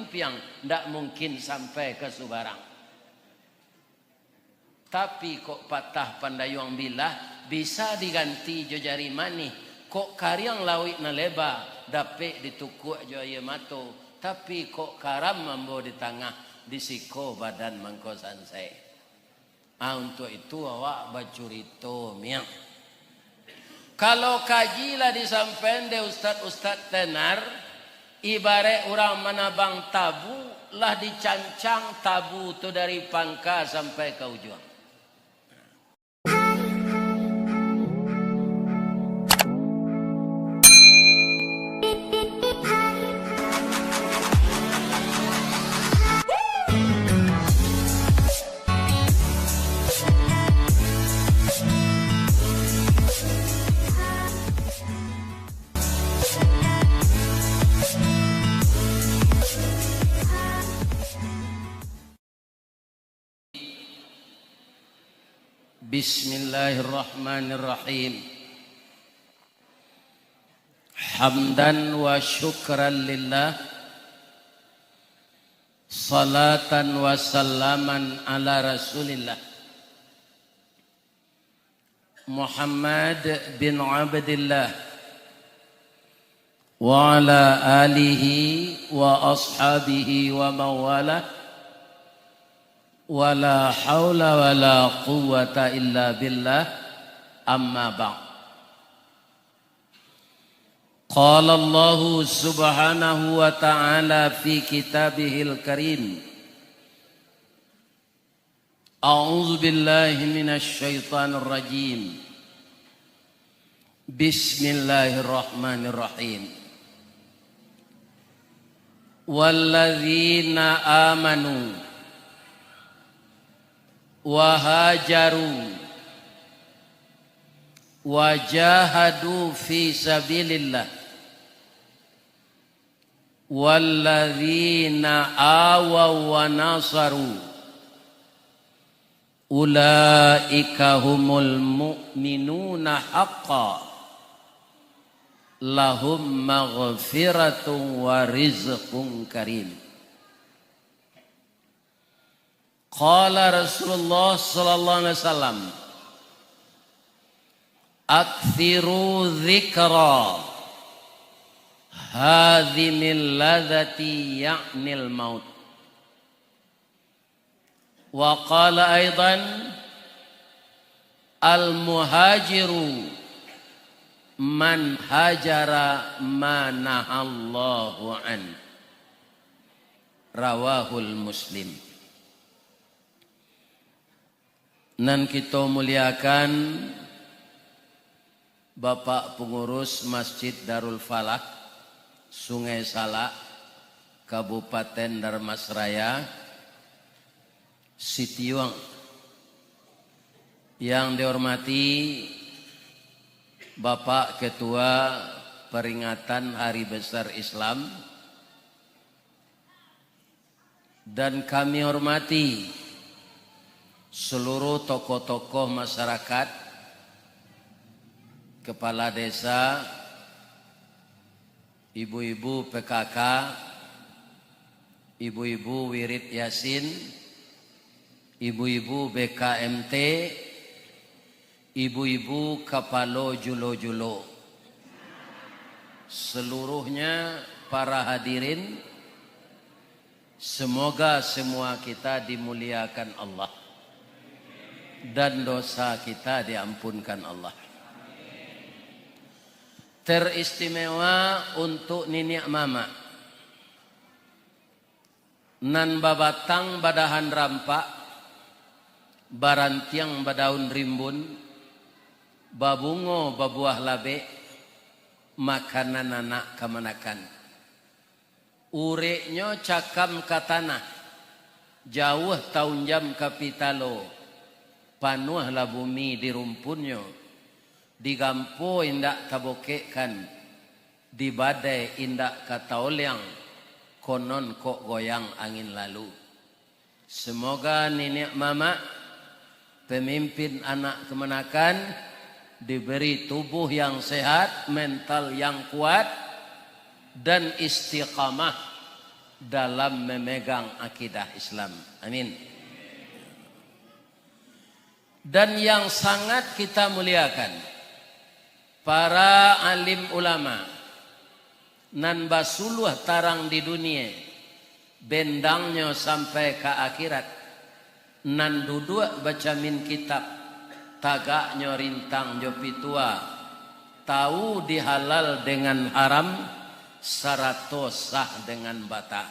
piang, ndak mungkin sampai ke Subarang. Tapi kok patah pandayung bilah bisa diganti jo jari manih. Kok karyang lawit na leba dapet ditukuk jo ye mato. Tapi kok karam mambo di tengah disiko badan mangko sansai. Untuk itu awak bacurito miang. Kalau kajilah disampaikan de ustad-ustad tenar, ibarat orang menabang tabu, lah dicancang tabu tu dari pangka sampai ke ujung. Bismillahirrahmanirrahim. Hamdan wa syukran lillah. Salatan wa salaman ala Rasulillah Muhammad bin Abdillah wa ala alihi wa ashabihi wa mawalah. Wala haula wala quwwata illa billah, amma ba'd. Qala Allah subhanahu wa ta'ala fi kitabihil karim. A'udzu billahi minasy syaithanir rajim. Bismillahirrahmanirrahim. Walladzina amanu wahajaru wajahadu fi sabilillah walladzina awaw wa nasaru ulaika humul mu'minuna haqqan lahum maghfiratun wa rizqun karim. Qala Rasulullah sallallahu alaihi wasallam, aktsiru dzikra hadhimil ladzati ya'nil maut. Wa qala aidan, al muhajiru man hajara ma nahallahu an. Rawahul Muslim. Nan kita muliakan Bapak Pengurus Masjid Darul Falah Sungai Salak Kabupaten Darmasraya Sitiwang, yang dihormati Bapak Ketua Peringatan Hari Besar Islam, dan kami hormati seluruh tokoh-tokoh masyarakat, kepala desa, ibu-ibu PKK, ibu-ibu Wirid Yasin, ibu-ibu BKMT, ibu-ibu Kapalo Julo-Julo, seluruhnya para hadirin, semoga semua kita dimuliakan Allah dan dosa kita diampunkan Allah. Teristimewa untuk Niniak Mama nan babatang badahan rampak, barantiang badaun rimbun, babungo babuah labe, makanan anak kamanakan. Ureknya cakam katana, jauh tahun jam kapitalo, panuhlah bumi di rumpunnya, digampo indak tabokekkan, di badai indak kataolyang, konon kok goyang angin lalu. Semoga Nenek Mama, pemimpin anak kemenakan, diberi tubuh yang sehat, mental yang kuat, dan istiqamah dalam memegang akidah Islam. Amin. Dan yang sangat kita muliakan, para alim ulama nan basuluh tarang di dunia, bendangnya sampai ke akhirat, nan duduk baca min kitab, tagaknya rintang jopi tua, tahu dihalal dengan haram, sarato sah dengan bata.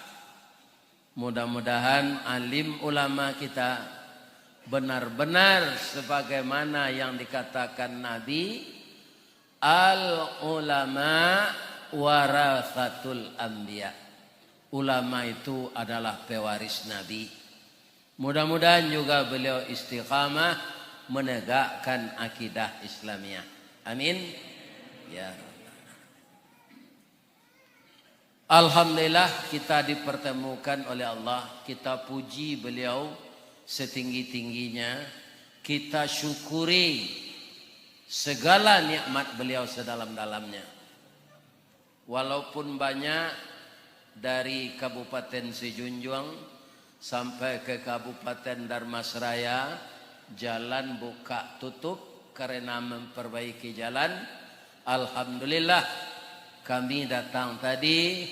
Mudah-mudahan alim ulama kita benar-benar sebagaimana yang dikatakan Nabi, al ulama warathatul anbiya. Ulama itu adalah pewaris Nabi. Mudah-mudahan juga beliau istiqamah menegakkan akidah Islamiyah. Amin. Ya. Alhamdulillah kita dipertemukan oleh Allah. Kita puji beliau setinggi-tingginya. Kita syukuri segala nikmat beliau sedalam-dalamnya. Walaupun banyak dari Kabupaten Sejunjung sampai ke Kabupaten Darmasraya jalan buka tutup karena memperbaiki jalan. Alhamdulillah kami datang tadi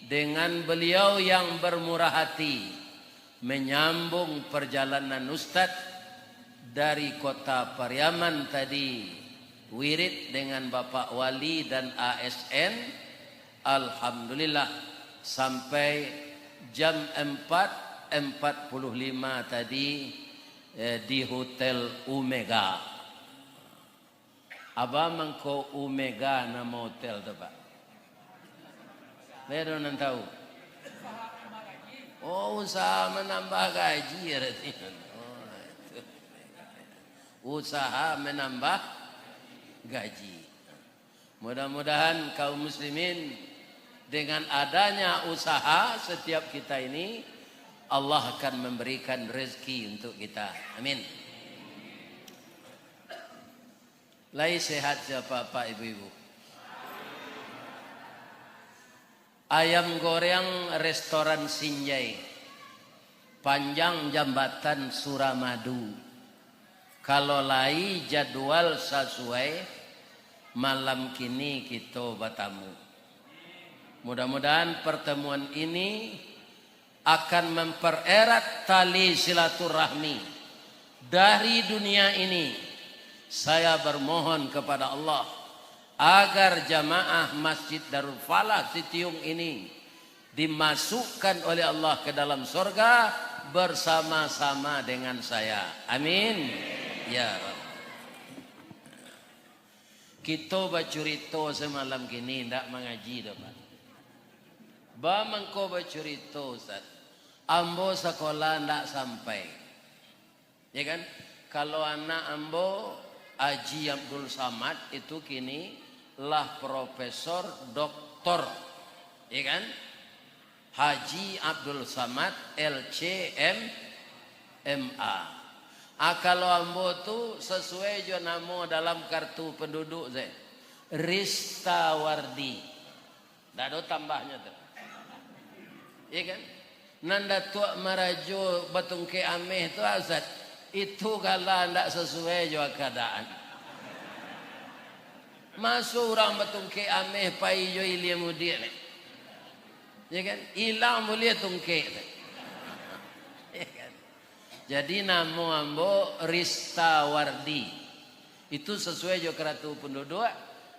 dengan beliau yang bermurah hati menyambung perjalanan Ustadz dari kota Pariaman tadi, wirid dengan Bapak Wali dan ASN. Alhamdulillah sampai jam 4.45 tadi di Hotel Omega. Apa mangko Omega nama hotel tu Pak? Baru nak tahu. Oh, usaha menambah gaji berarti. Usaha menambah gaji. Mudah-mudahan kaum muslimin dengan adanya usaha setiap kita ini, Allah akan memberikan rezeki untuk kita. Amin. Lai sehat siapa Pak Ibu-ibu? Ayam goreng restoran Sinjai, panjang jambatan Suramadu. Kalau lai jadwal sesuai, malam kini kita bertamu. Mudah-mudahan pertemuan ini akan mempererat tali silaturahmi dari dunia ini. Saya bermohon kepada Allah agar jamaah Masjid Darul Falah Sitiung ini dimasukkan oleh Allah ke dalam surga bersama-sama dengan saya. Amin. Ya Rabb. Kita bacurito semalam kini tidak mengaji dapat. Ba mangko bacurito Ustaz. Ambo sekolah tidak sampai. Ya kan? Kalau anak ambo Haji Abdul Samad itu kini lah profesor doktor. Ya kan? Haji Abdul Samad LCM MA. Kalau ambo tu sesuai jo nama dalam kartu penduduk saya. Rista Wardi. Tak ada tambahnya tu. Ya kan? Nanda tua marajo batungke ameh tu Ustaz. Itu kalau tidak sesuai juga keadaan. Masuk orang batungke ameh pai jo ilia mudia. Ya kan? Hilang boleh tungke. Ya kan? Jadi nama ambo Rista Wardi. Itu sesuai jo kartu penduduk.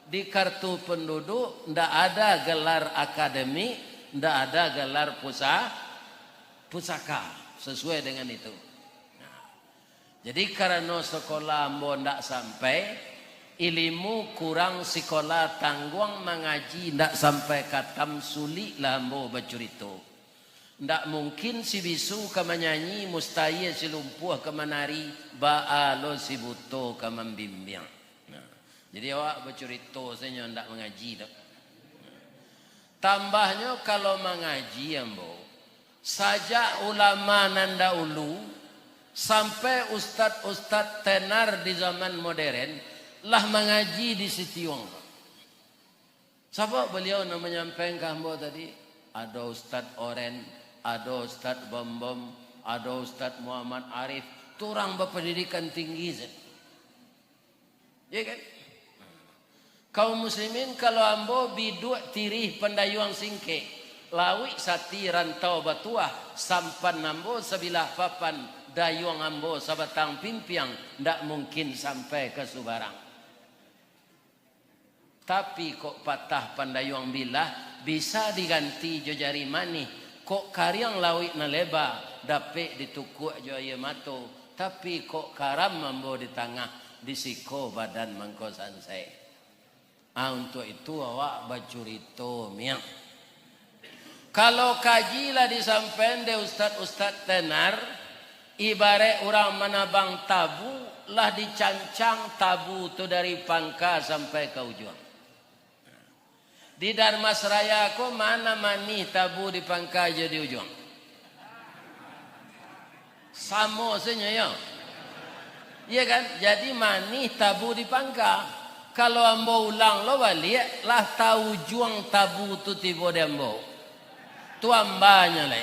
Di kartu penduduk tidak ada gelar akademik, tidak ada gelar pusaka sesuai dengan itu. Nah, jadi karena sekolah ambo tidak sampai, ilmu kurang sekolah tangguang mengaji tidak sampai katam sulit lah ambo bacurito. Tidak mungkin si bisu ke menyanyi, mustahil si lumpuh ke menari, baalo si buto ke membimbing. Nah, jadi awak bacurito saya tidak mengaji dah. Tambahnya kalau mengaji ambo, sajak ulama nanda ulu sampai ustad-ustad tenar di zaman modern lah mengaji di Sitiung. Siapa beliau nak menyampaikan ke ambo tadi? ada Ustadz Oren, ada Ustadz Bom, ada Ustadz Muhammad Arif, itu orang berpendidikan tinggi. Ya kan? Kaum muslimin kalau ambo biduk tirih pendayuang singke, lawi sati rantau batuah, sampan ambo sebilah papan, dayuang ambo sabatang pimpiang, ndak mungkin sampai ke Subarang. Tapi kok patah pandayuang bilah, bisa diganti jo jari mani. Kok karyang lawi na leba, dapet ditukuk jo ye mato. Tapi kok karam ambo di tengah, disiko badan mangko sansai. Untuk itu awak bacurito miang. Kalau kajilah disampaikan de ustad-ustad tenar, ibarat orang menabang tabu, lah dicancang tabu tu dari pangka sampai ke ujung. Di Darmasraya aku mana mani tabu di pangka je di ujung. Samo saja ya. Iya kan? Jadi mani tabu di pangka. Kalau ambo ulang lo balik lah tahu juang tabu tu tibo de ambo. Tu ambanya le.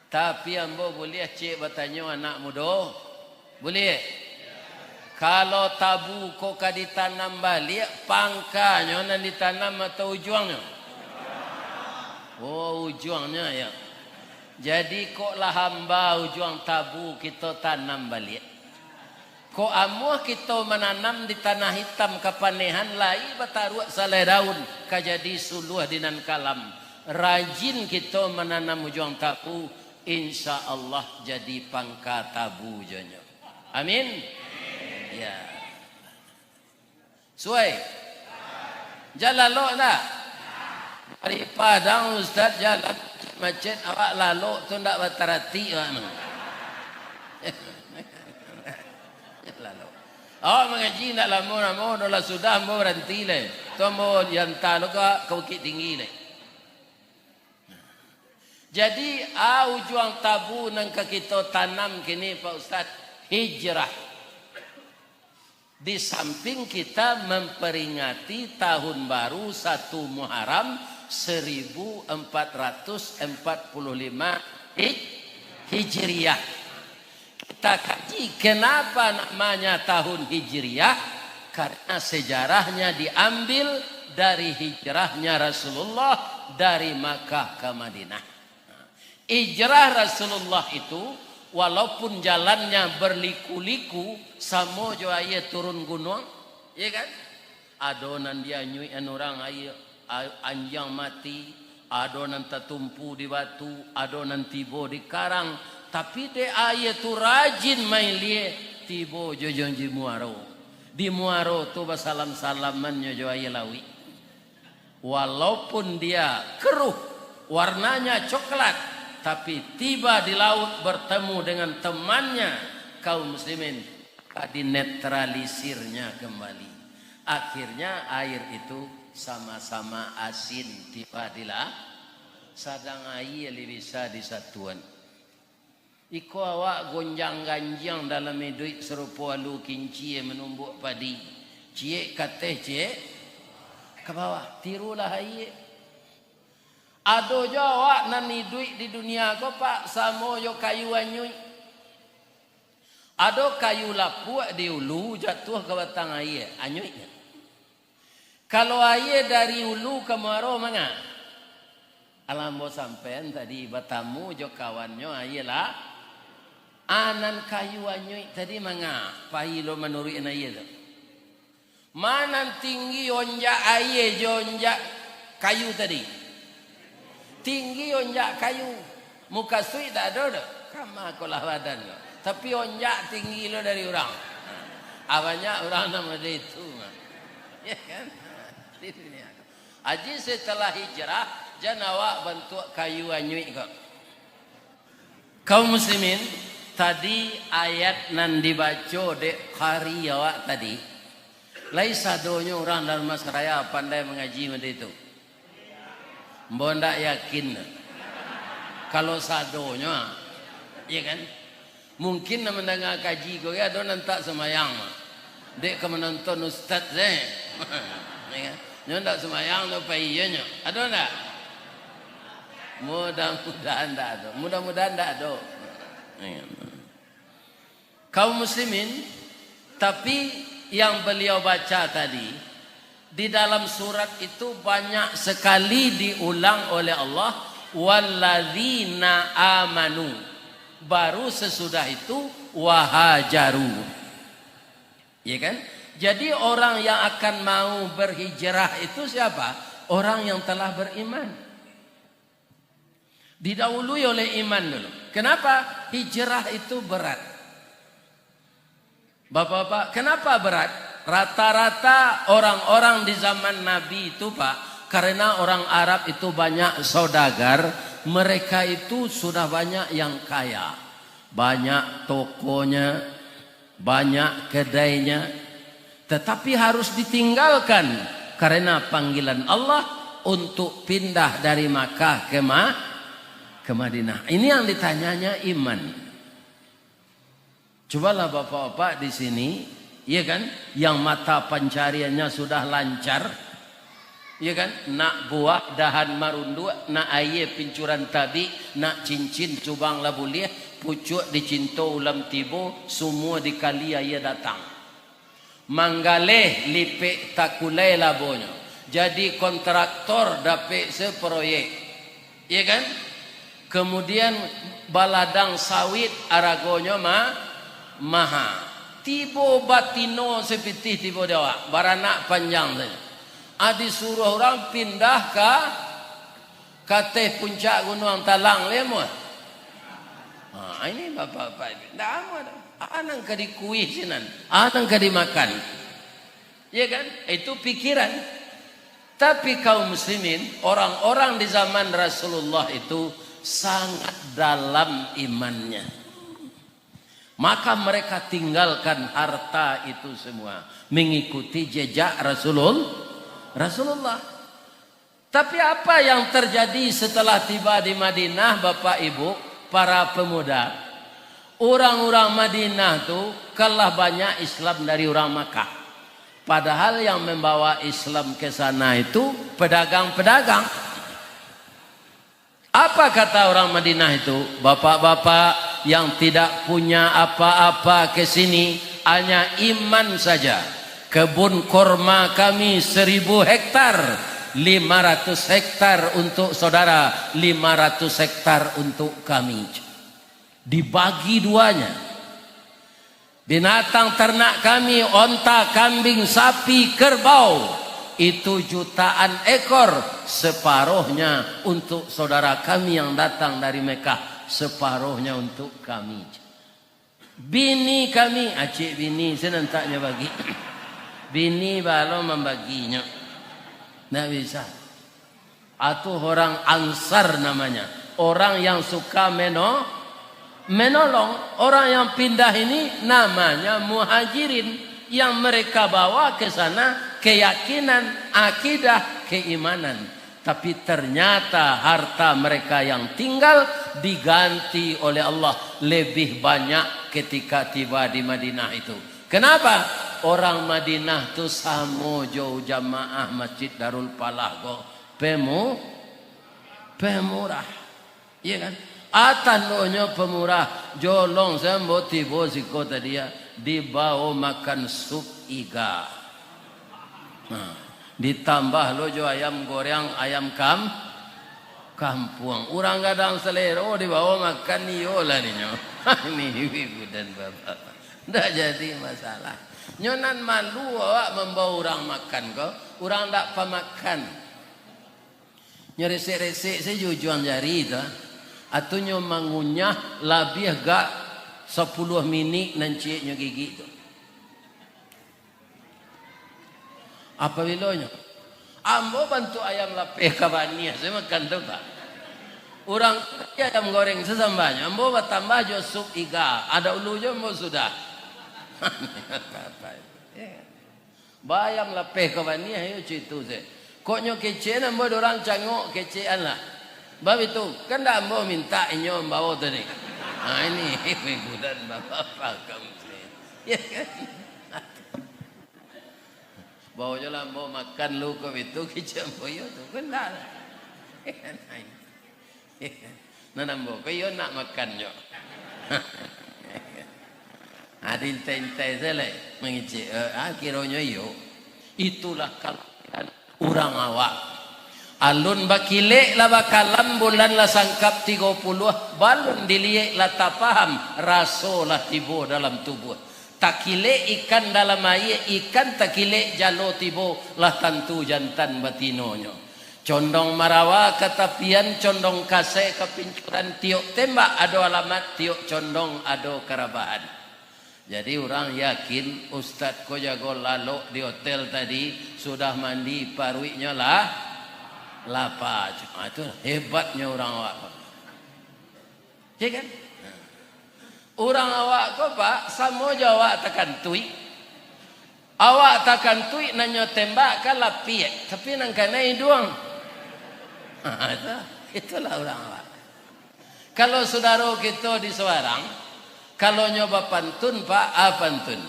Tapi ambo boleh cik bertanya anak muda. Boleh. Kalau tabu kok ditanam balik pangkanya nan ditanam atau ujungnya? Oh ujungnya ya. Jadi kok lah hamba ujung tabu kita tanam balik. Ko amuah kita menanam di tanah hitam kapanehan lai bataruak salai daun kajadi suluh dinan kalam. Rajin kita menanam ujung tabu, insya Allah jadi pangka tabu jonyo. Amin. Ya. Suai. Jalan lo nak. Dari Padang Ustaz jalan masjid awak lalu tu ndak batarati mana. Awak mengaji nak lama dah sudah mau berhenti le. Tu mau yang tahu ke bukit tinggi le. Jadi ujung tabu nang kita tanam kini Pak Ustaz hijrah. Di samping kita memperingati tahun baru 1 Muharram 1445 Hijriah. Kita kaji kenapa namanya tahun Hijriah, karena sejarahnya diambil dari hijrahnya Rasulullah dari Makkah ke Madinah. Hijrah Rasulullah itu walaupun jalannya berliku-liku, samo jo aye turun gunung, ya kan? Adonan dia nyuian orang aye anjang mati, adonan tertumpu di batu, adonan tibo di karang. Tapi de ayat tu rajin main lie tibo jojong di muaro. Di muaro tu basalam-salaman jo ayat lawi. Walaupun dia keruh, warnanya coklat, tapi tiba di laut bertemu dengan temannya kaum muslimin, dinetralisirnya kembali. Akhirnya air itu sama-sama asin tiba di laut. Sadang air bisa disatuan. Iko awak gonjang-ganjang dalam duit serupa alu kinci menumbuk padi. Cie kateh cie ke bawah. Tirulah aye. Ado jo awak nani duit di dunia ko pak samo jo kayu anyui. Ado kayu lapuk di ulu jatuh ke batang aye anyui. Kalau aye dari ulu ke muaro mana? Alam bo sampean tadi batamu jo kawannya aye lah. Anan kayu anyui tadi manga pahilo menurut aye tu. Manan tinggi onjak aye jonjak kayu tadi. Tinggi onjak kayu. Muka sui tak ada dah. Kama kolah badan lo. Tapi onjak tinggi lo dari orang. Banyak orang nama dia itu. Ya kan? Di dunia. Aji setelah hijrah janawak bentuk kayu anyui kok. Kaum muslimin, tadi ayat nan dibaca dek hari awak tadi. Laisa donya orang dalam masyarakat pandai mengaji macam itu. Mbak ndak yakin. Kalau sadonya, ya kan? Mungkin nak mendengar kaji kau ya, ada nanti semayang. Dek ke menonton ustaz deh. Ya kan? Nyo ndak semayang tu payahnya. Ada ndak? Mudah-mudahan tak ada. Mudah-mudahan tak ada. Kaum muslimin, tapi yang beliau baca tadi di dalam surat itu banyak sekali diulang oleh Allah, walladzina amanu. Baru sesudah itu wahajaru. Ya kan? Jadi orang yang akan mau berhijrah itu siapa? Orang yang telah beriman. Didahului oleh iman dulu. Kenapa? Hijrah itu berat. Bapak-bapak, kenapa berat? Rata-rata orang-orang di zaman Nabi itu Pak, karena orang Arab itu banyak saudagar, mereka itu sudah banyak yang kaya. Banyak tokonya, banyak kedainya. Tetapi harus ditinggalkan karena panggilan Allah untuk pindah dari Makkah ke Madinah. Ini yang ditanyanya iman. Cobalah bapak-bapak di sini, ya kan, yang mata pencariannya sudah lancar, ya kan, nak buah dahan marundu, nak air pincuran tabi, nak cincin cubang labuliah, pucuk dicinto ulam tibo, semua dikali ayah datang. Manggaleh lipik takulai labonyo. Jadi kontraktor dapet seproyek, ya kan? Kemudian baladang sawit aragonyo maha. Tibo batino seperti tibo dewa, baranak panjang saja. Adi suruh orang pindah ke kateh puncak gunung Talang lemot. Ini bapak-bapak ini. Tidak amat. Anang ka dikuih sinan, anang ka dimakan. Ya kan? Itu pikiran. Tapi kaum muslimin, orang-orang di zaman Rasulullah itu sangat dalam imannya. Maka mereka tinggalkan harta itu semua, mengikuti jejak Rasulullah. Tapi apa yang terjadi setelah tiba di Madinah, Bapak Ibu, para pemuda? Orang-orang Madinah itu kalah banyak Islam dari orang Makkah. Padahal yang membawa Islam ke sana itu pedagang-pedagang. Apa kata orang Madinah itu? Bapak-bapak yang tidak punya apa-apa ke sini, hanya iman saja. Kebun korma kami 1000 hektar, 500 hektar untuk saudara, 500 hektar untuk kami. Dibagi duanya. Binatang ternak kami, onta, kambing, sapi, kerbau, itu jutaan ekor, separuhnya untuk saudara kami yang datang dari Mekah, separuhnya untuk kami. Bini kami, acik bini senentaknya bagi. Bini baru membaginya. Tidak bisa. Atau orang Ansar namanya, orang yang suka menolong. Orang yang pindah ini namanya muhajirin, yang mereka bawa ke sana keyakinan, akidah, keimanan. Tapi ternyata harta mereka yang tinggal diganti oleh Allah lebih banyak ketika tiba di Madinah itu. Kenapa? Orang Madinah tu samo jauh jamaah Masjid Darul Falah go pemurah, iya kan? Atanonya pemurah, jolong sembo tibo siko tadi ya, dibawa makan sup iga. Ditambah lojo ayam goreng, ayam kampung. Orang kadang selero dibawa makan niola ninyo. Ini ibu dan bapak. Tidak jadi masalah. Nyonan malu awak membawa orang makan kau, orang tak pemakan. Nyeresek-resek saya jujuan jari itu. Atau nyo mangunyah lebih gak 10 minit nanciknya gigi itu. Apa bilanya? Ambo bantu ayam lapeh kabania, saya makan tu tak. Orang ayam goreng sesambanya, ambo tambah jo sup iga, ada ulunya ambo sudah. Bayam lapeh kabania, ayo cerita saya. Kok nyo kece, ambo orang cangok kecean lah. Bab itu kan tak mau minta inyo bawa tadi. Nah ini ibu dan bapak kamu sih, ya kan? Bawa jalan bawa makan lu kau itu kicam boyo tu kan tak. Nanambo ko yo nak makan yo. Adin tentai sele mengici kironyo yo. Itulah kalian orang awak. Alun bakile la bakalam bulan la sangkap 30 balun diliek la tapaham raso la tibo dalam tubuh. Takile ikan dalam air ikan takile jalo tibo lah tantu jantan batinonyo. Condong marawa katapian condong kase kepincuran tiok tembak ado alamat tiok condong ado karabahan. Jadi orang yakin Ustadz ko jago lalu di hotel tadi sudah mandi paruinya lah lapa. Itu hebatnya orang awak. Ya kan? Orang awak ko pak samo Jawa takkan tui. Awak takkan tui nanyo tembak kan lapiek tapi nang kanai doang. Itulah orang awak. Kalau saudara kita di Semarang, kalau nyoba pantun pak, pantun.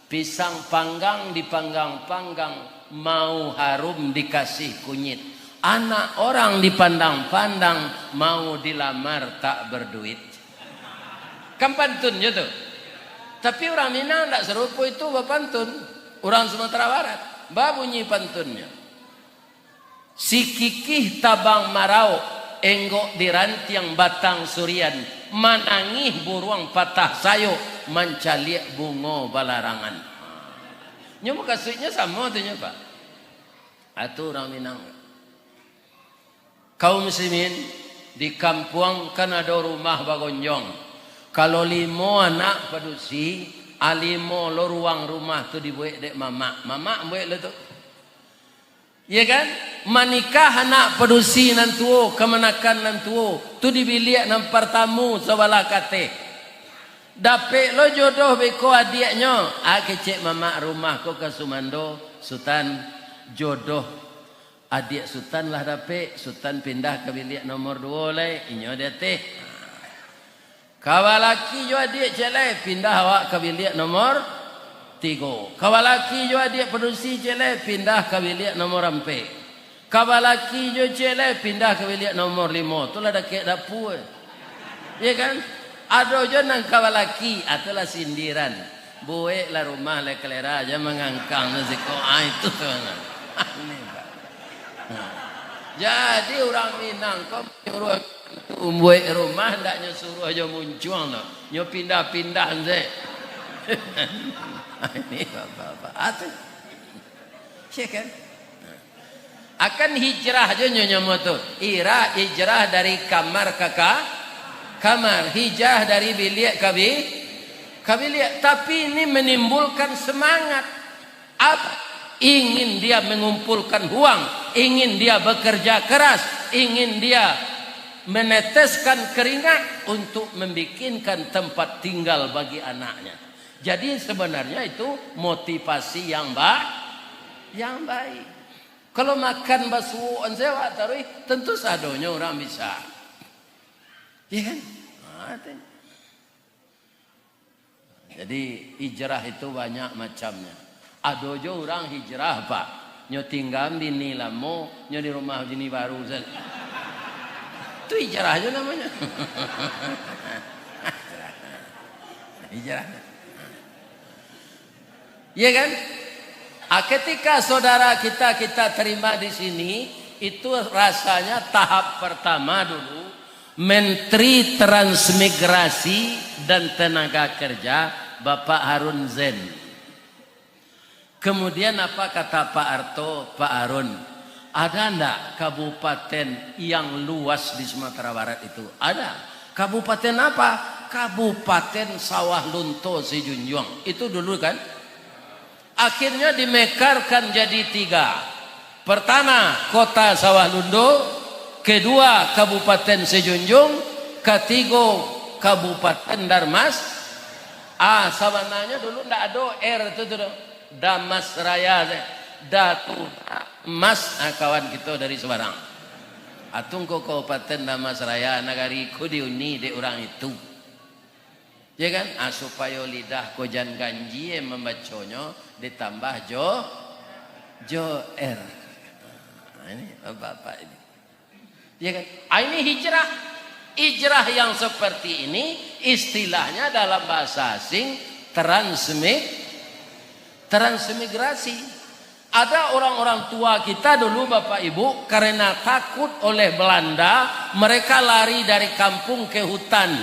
Pisang panggang dipanggang-panggang, mau harum dikasih kunyit. Anak orang dipandang-pandang, mau dilamar tak berduit. Kan pantunnya tuh. Tapi orang Minang tak serupa itu pantun. Orang Sumatera Barat, bunyi pantunnya. Si kikih tabang marau, enggok di rantiang batang surian, manangih buruang patah sayo, mancaliak bungo balarangan. Nyoba kasihnya sama tuh Pak. Atu orang Minang. Kaum muslimin di kampung kan ada rumah bagonjong. Kalau 5 anak padusi, alimo lo ruang rumah tu dibuat dek mama buat lo tu. Ya kan? Manikah anak padusi nantuo, kemenakan nantuo, tu dibiliak nampar tamu sebelah kate. Dapet lo jodoh beko adiknya, kecek mama rumah ko ke Sumando, Sultan jodoh adik Sultan lah dapet, Sultan pindah ke bilik nomor 2 le, inyo dia teh. Kawalaki jo adik celai pindah awak ke bilik nomor 3. Kawalaki jo adik padusi celai pindah ke bilik nomor 4. Kawalaki jo celai pindah ke bilik nomor 5. Itulah dah kek dapur. Ya kan? Ada jo nang kawalaki atulah sindiran. Buek lah rumah le kelera aja mengangkang naziko itu tuh. Jadi orang Minang kau nyuruh buat rumah ndaknya suruh aja muncul no. Nyo pindah-pindah ze. Ini bapak-bapak. Atuh. Ya kan? Akan hijrah aja nyonya moto. Ira hijrah dari kamar kamar, hijrah dari bilik ke bilik. Tapi ini menimbulkan semangat. Apa? Ingin dia mengumpulkan uang, ingin dia bekerja keras, ingin dia meneteskan keringat untuk membikinkan tempat tinggal bagi anaknya. Jadi sebenarnya itu motivasi yang baik. Kalau makan bakso sewa taruh tentu sadonya orang bisa. Ya kan? Jadi hijrah itu banyak macamnya. Ada jo orang hijrah pak, nyo tinggal di Nilamo, nyo di rumah jini baru zen. Itu hijrah aja namanya. Hijrah. Iya kan? Ketika saudara kita terima di sini, itu rasanya tahap pertama dulu, Menteri Transmigrasi dan Tenaga Kerja Bapak Harun Zen. Kemudian apa kata Pak Arto, Pak Harun? Ada enggak kabupaten yang luas di Sumatera Barat itu? Ada. Kabupaten apa? Kabupaten Sawah Lunto Sejunjung. Itu dulu kan? Akhirnya dimekarkan jadi 3. Pertama, Kota Sawah Lunto. Kedua, Kabupaten Sejunjung. Ketiga, Kabupaten Darmas. Sabananya dulu enggak ada R itu tuh. Damas Raya, Datu Mas, kawan kita dari Semarang. Atung ko Kabupaten Damas Raya nagariku diuni de orang itu. Ya kan? Supaya lidah kojan ganji membaconyo ditambah jo R. Ini bapak ini. Ya kan? Ini hijrah. Hijrah yang seperti ini istilahnya dalam bahasa asing transmigrasi. Ada orang-orang tua kita dulu Bapak Ibu karena takut oleh Belanda mereka lari dari kampung ke hutan.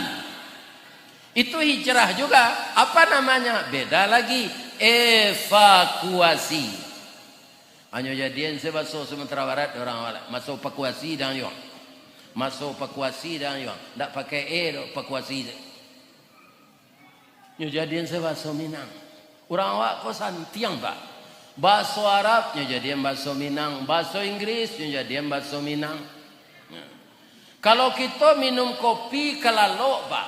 Itu hijrah juga. Apa namanya? Beda lagi. Evakuasi. Hanya jadian saya masuk Sumatera Barat orang masuk evakuasi dan yo. Masuk evakuasi dan yo. Tak pakai evakuasi. Hanya jadian saya masuk Minang. Orang awak kok santiang Pak. Bahasa Arab hanya jadian bahasa Minang. Bahasa Inggris hanya jadian bahasa Minang. Kalau kita minum kopi kelalok Pak.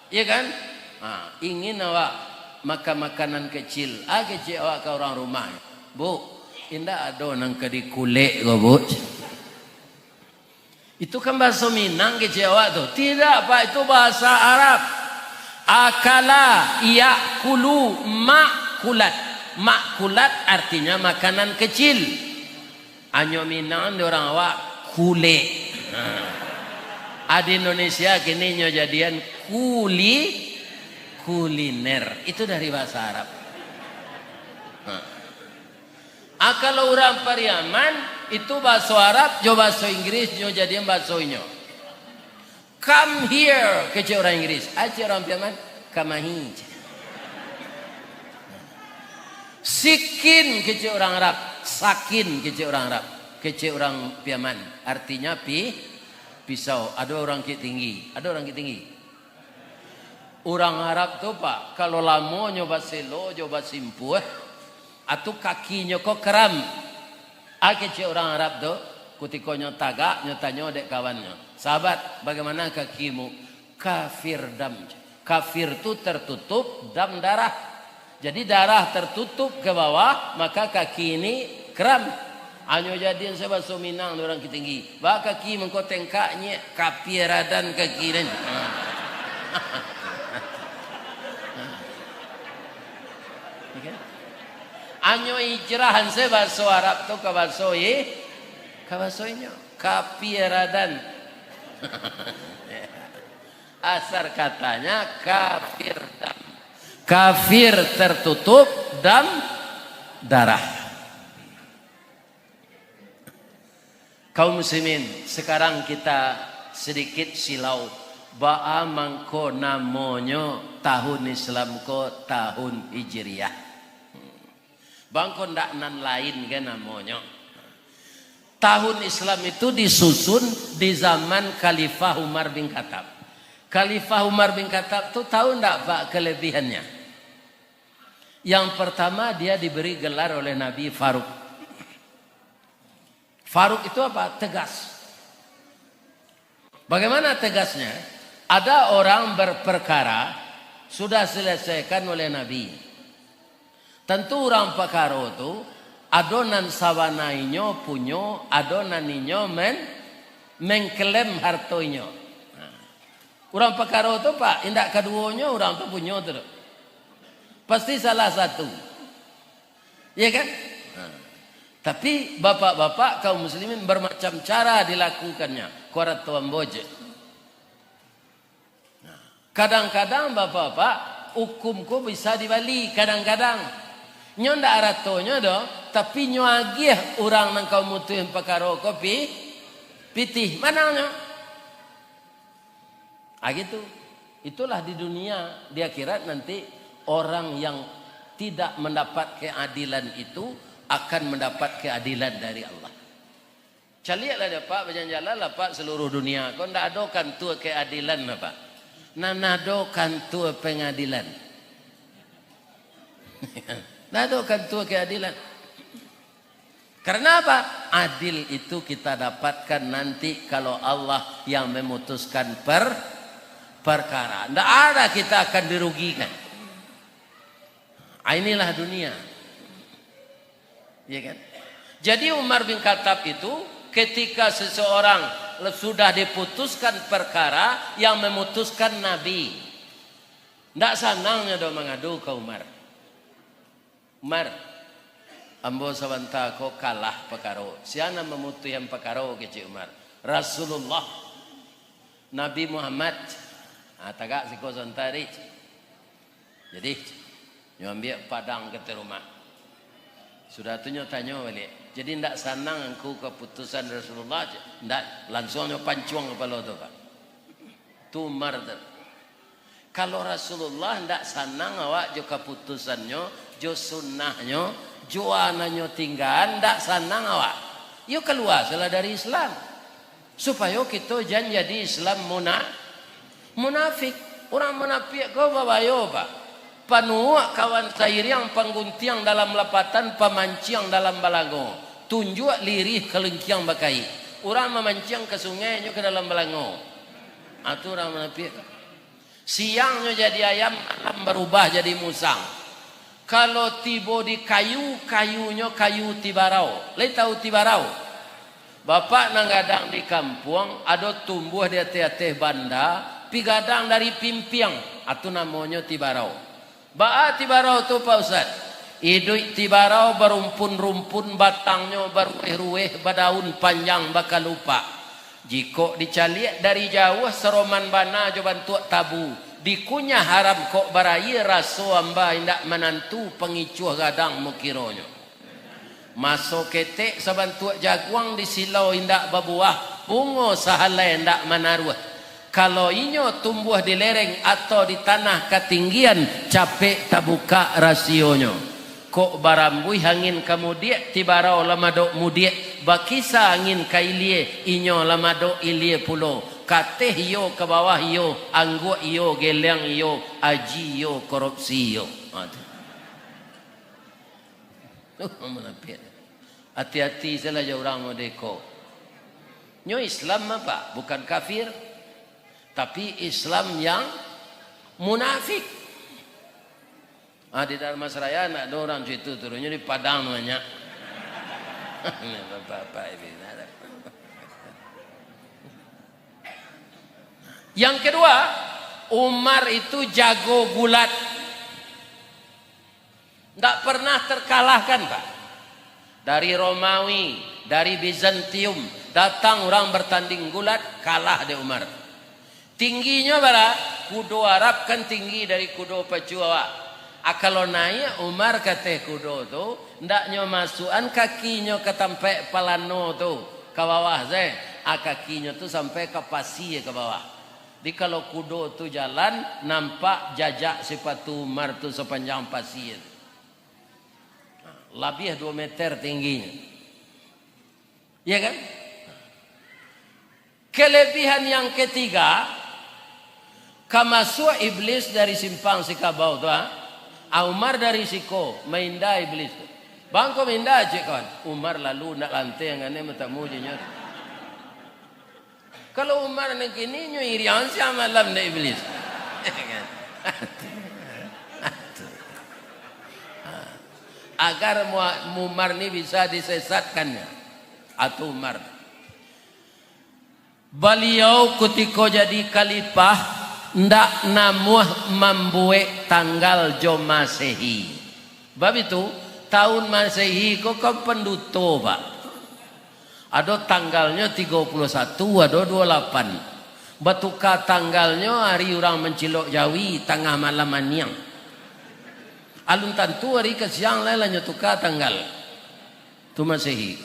Ya kan? Nah, ingin awak makan makanan kecil. Kecil awak ke orang rumah. Bu, indah ada nang kedi kulit kau bu. Itu kan bahasa Minang kecil awak tu. Tidak Pak, itu bahasa Arab. Akala yakulu makulat. Makulat artinya makanan kecil. Anyo Minang di orang awak kulit. Di Indonesia kini nyo jadian kuliner. Itu dari bahasa Arab. Kalau orang Pariaman itu bahasa Arab, jo bahasa Inggris, nyo jadian bahasa inyo. Come here ke orang Inggris. Aja orang Pariaman, kamahi. Sikin ke orang Arab, sakin ke orang Arab, ke orang Pariaman. Artinya pisau. Ada orang ki tinggi, ada orang ki tinggi. Orang Arab tu Pak, kalau lama nyoba selo, nyoba simpuh, atau kakinya kok keram. Kecil orang Arab tu, ketika tagak, tanya dek kawannya, sahabat, bagaimana kakimu? Kafir dam. Kafir tu tertutup dam darah. Jadi darah tertutup ke bawah, maka kaki ini keram. Anyo jadian saya bahasa Minang orang tinggi. Bah kaki mengko tengkaknya kapiradan kaki dan. Anyo hijrahan saya bahasa Arab tu ke bahasa inyo kapiradan. Asar katanya kafir dam. Kafir tertutup dam darah. Kaum muslimin, sekarang kita sedikit silau. Ba'a mangko namonyo tahun Islam ko tahun Hijriah. Bangko ndak nan lain kan namonyo. Tahun Islam itu disusun di zaman Khalifah Umar bin Khattab. Khalifah Umar bin Khattab itu tahu ndak Pak kelebihannya? Yang pertama dia diberi gelar oleh Nabi Faruk. Faruk itu apa? Tegas. Bagaimana tegasnya? Ada orang berperkara sudah selesaikan oleh Nabi. Tentu orang perkara itu adonan sawanainya punyo, adonan inyo mengklaim hartoinyo. Orang perkara itu Pak, indak keduanya orang itu punyo tu. Pasti salah satu. Ya kan? Tapi bapak-bapak kaum muslimin bermacam cara dilakukannya. Korat tuan boje. Kadang-kadang bapak-bapak hukumku bisa dibalik. Kadang-kadang nyo ndak aratonya do, tapi nyo agih orang nang kaum mutu yang perkara kopi pitih mananya. Gitu. Itulah di dunia di akhirat nanti orang yang tidak mendapat keadilan itu akan mendapat keadilan dari Allah. Caliaklah dia Pak, berjalan-jalan lah Pak seluruh dunia. Kau ndak adokan tu keadilan lah Pak. Nanadokan tu pengadilan. Nadokan tu keadilan. Karena apa? Adil itu kita dapatkan nanti kalau Allah yang memutuskan perkara. Ndak ada kita akan dirugikan. Inilah dunia. Ya kan? Jadi Umar bin Khattab itu ketika seseorang sudah diputuskan perkara yang memutuskan Nabi, tidak senangnya do mengadu ke Umar. Umar, ambo sabanta ko kalah perkara. Siapa memutuskan perkara ke Umar? Rasulullah Nabi Muhammad tagak si kosan tadi. Jadi ambil padang ke rumah. Sudah tu tanya balik. Jadi ndak sanang aku keputusan Rasulullah. Ndak langsung pancuang kepala tu Pak. Tu marder. Kalau Rasulullah ndak sanang awak jo keputusannya, jo sunnahnya, jo ananya tinggal ndak sanang awak. Yo keluar salah dari Islam. Supaya kita jangan jadi Islam munafik. Orang munafik kau babayo Pak. Panuak kawan cair yang pangguntiang dalam lapatan, pamanciang dalam balago. Tunjuk lirih kelengkiang bakai. Orang memanciang ke sungai ke dalam balago. Itu orang munafik. Siangnya jadi ayam, malam berubah jadi musang. Kalau tiba di kayu, kayunya kayu tibarau. Lai tahu tibarau? Bapak nanggadang di kampung, ada tumbuh di atas banda, pigadang dari pimpiang. Itu namanya tibarau. Ba'a tibarau tu Pak Ustaz. Iduk tibarau berumpun-rumpun, batangnya berueh-rueh, berdaun panjang bakal lupa. Jika dicaliak dari jauh seroman bana jo bantu tabu. Dikunyah haram kok baraya raso amba indak menantu pengicuh gadang mukironyo. Masuk ketek sabantu jaguang di silau indak babuah. Bungo sahalai indak menaruh. Kalau inyo tumbuh di lereng atau di tanah ketinggian, capek tabuka rasionyo. Kok barambui angin kemudian tibarau lamadok mudiek, bakisa angin kailie inyo lamadok ilie pulo. Kateh yo ke bawah yo, angguk yo, geleng yo, aji yo, korupsi yo. Hati-hati salah orang modeko. Nyo Islam apa? Bukan kafir. Tapi Islam yang munafik. Di Dharmasraya ada orang situ turunnya di Padang banyak. Bapak-bapak ini. Yang kedua, Umar itu jago gulat. Tidak pernah terkalahkan Pak. Dari Romawi, dari Bizantium, datang orang bertanding gulat, kalah di Umar. Tingginya bara kudo Arab kan tinggi dari kudo Pacua. Kalau naik Umar kata kudo tu ndaknya masukan kakinya ke tempat palano tu ke bawah saya. Kakinya tu sampai ke pasir ke bawah. Jadi kalau kudo tu jalan nampak jajak sepatu Umar tu sepanjang pasir. Lebih 2 meter tingginya. Ya kan? Kelebihan yang ketiga, kamasuk iblis dari simpang sikabau tu Umar dari siko mainda iblis bangko mainda cek kawan Umar lalu nak lantai yang ane matamu jenyot. Kalau Umar nak kini nyo irian siapa malam na iblis. Agar Umar ni bisa disesatkannya atau Umar beliau ketika jadi khalifah ndak namuh membuat tanggal jo Masehi. Bab itu tahun Masehi kok penduto Pak. Ada tanggalnya 31, ada 28. Batuka tanggalnya hari orang mencilok Jawi tengah malam maniang. Alun tentu hari ke siang lah nyetuka tanggal. Tu Masehi.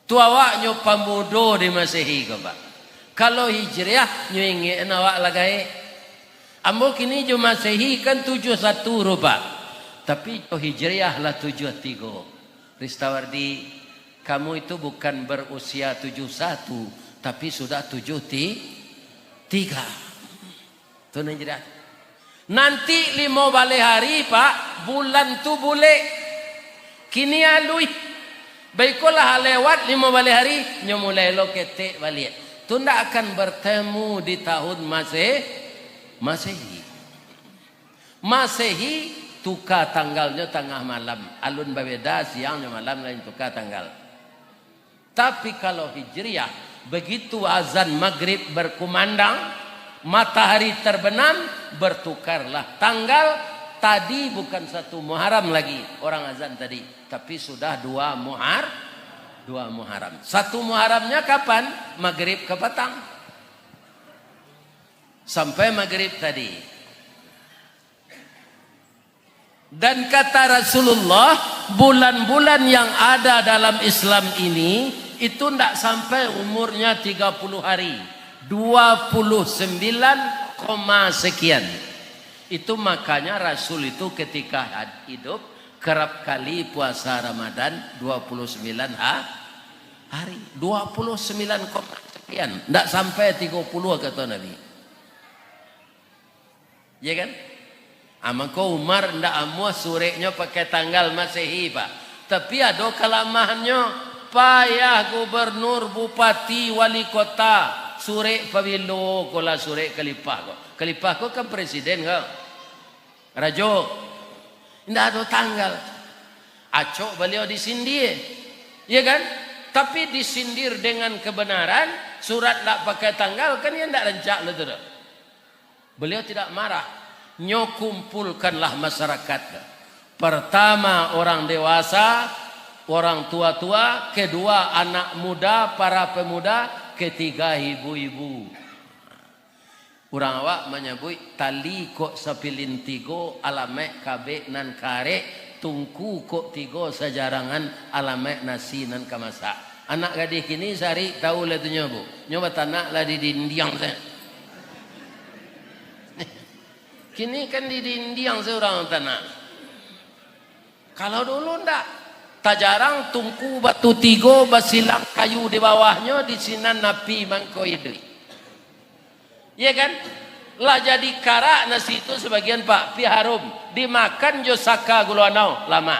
Tu awaknya pamudo di Masehi ke Pak. Kalau Hijriah nyuingi awak lagai. Ambo kini jo Masehi kan 71 rupa. Tapi jo Hijriah lah 73. Ristawardi, kamu itu bukan berusia 71 tapi sudah 73. Tu Hijriah. Nanti 5 balik hari Pak, bulan tu bule. Kini alui. Baiklah lewat 5 balik hari, nyo mulai lo ketek balik. Tu tidak akan bertemu di tahun Masehi. Masehi tuka tanggalnya tengah malam. Alun berbeda siangnya malam lain tuka tanggal. Tapi kalau Hijriah begitu azan maghrib berkumandang, matahari terbenam, bertukarlah tanggal. Tadi bukan 1 Muharram lagi orang azan tadi, tapi sudah 2 2 Muharram. 1 Muharramnya kapan? Maghrib ke petang. Sampai maghrib tadi. Dan kata Rasulullah, bulan-bulan yang ada dalam Islam ini itu tidak sampai umurnya 30 hari. 29, sekian. Itu makanya Rasul itu ketika hidup kerap kali puasa Ramadan 29 hari. 29, sekian. Tidak sampai 30 kata Nabi. Ya kan? Maka Umar tidak amuah surenya pakai tanggal Masehi, Pak. Tapi ada kelamahannya. Payah gubernur, bupati, wali kota sore pabilo kola sore kalipah ko. Kalipah ko kan presiden ko. Rajo. Tidak ada tanggal. Acok beliau disindir. Ya kan? Tapi disindir dengan kebenaran. Surat tidak pakai tanggal kan ya tidak rencak itu. Beliau tidak marah. Kumpulkanlah masyarakat. Pertama orang dewasa, orang tua-tua, kedua anak muda, para pemuda, ketiga ibu-ibu. Orang awak menyebut tali kok sapilin tigo alamek kabe nan kare tungku kok tigo sejarangan alamek nasi nan kamasa. Anak gadis kini sehari tahu lah tu nyobu. Nyoba tanak lah di dindiang saya. Kini kan di dindiang seorang tanah. Kalau dulu ndak, tak jarang tungku batu tigo basilang kayu di bawahnya di sinan napi mangko idri. Ya kan? Lah jadi karak nasi itu sebagian Pak pi harum dimakan jo saka guluanau lama.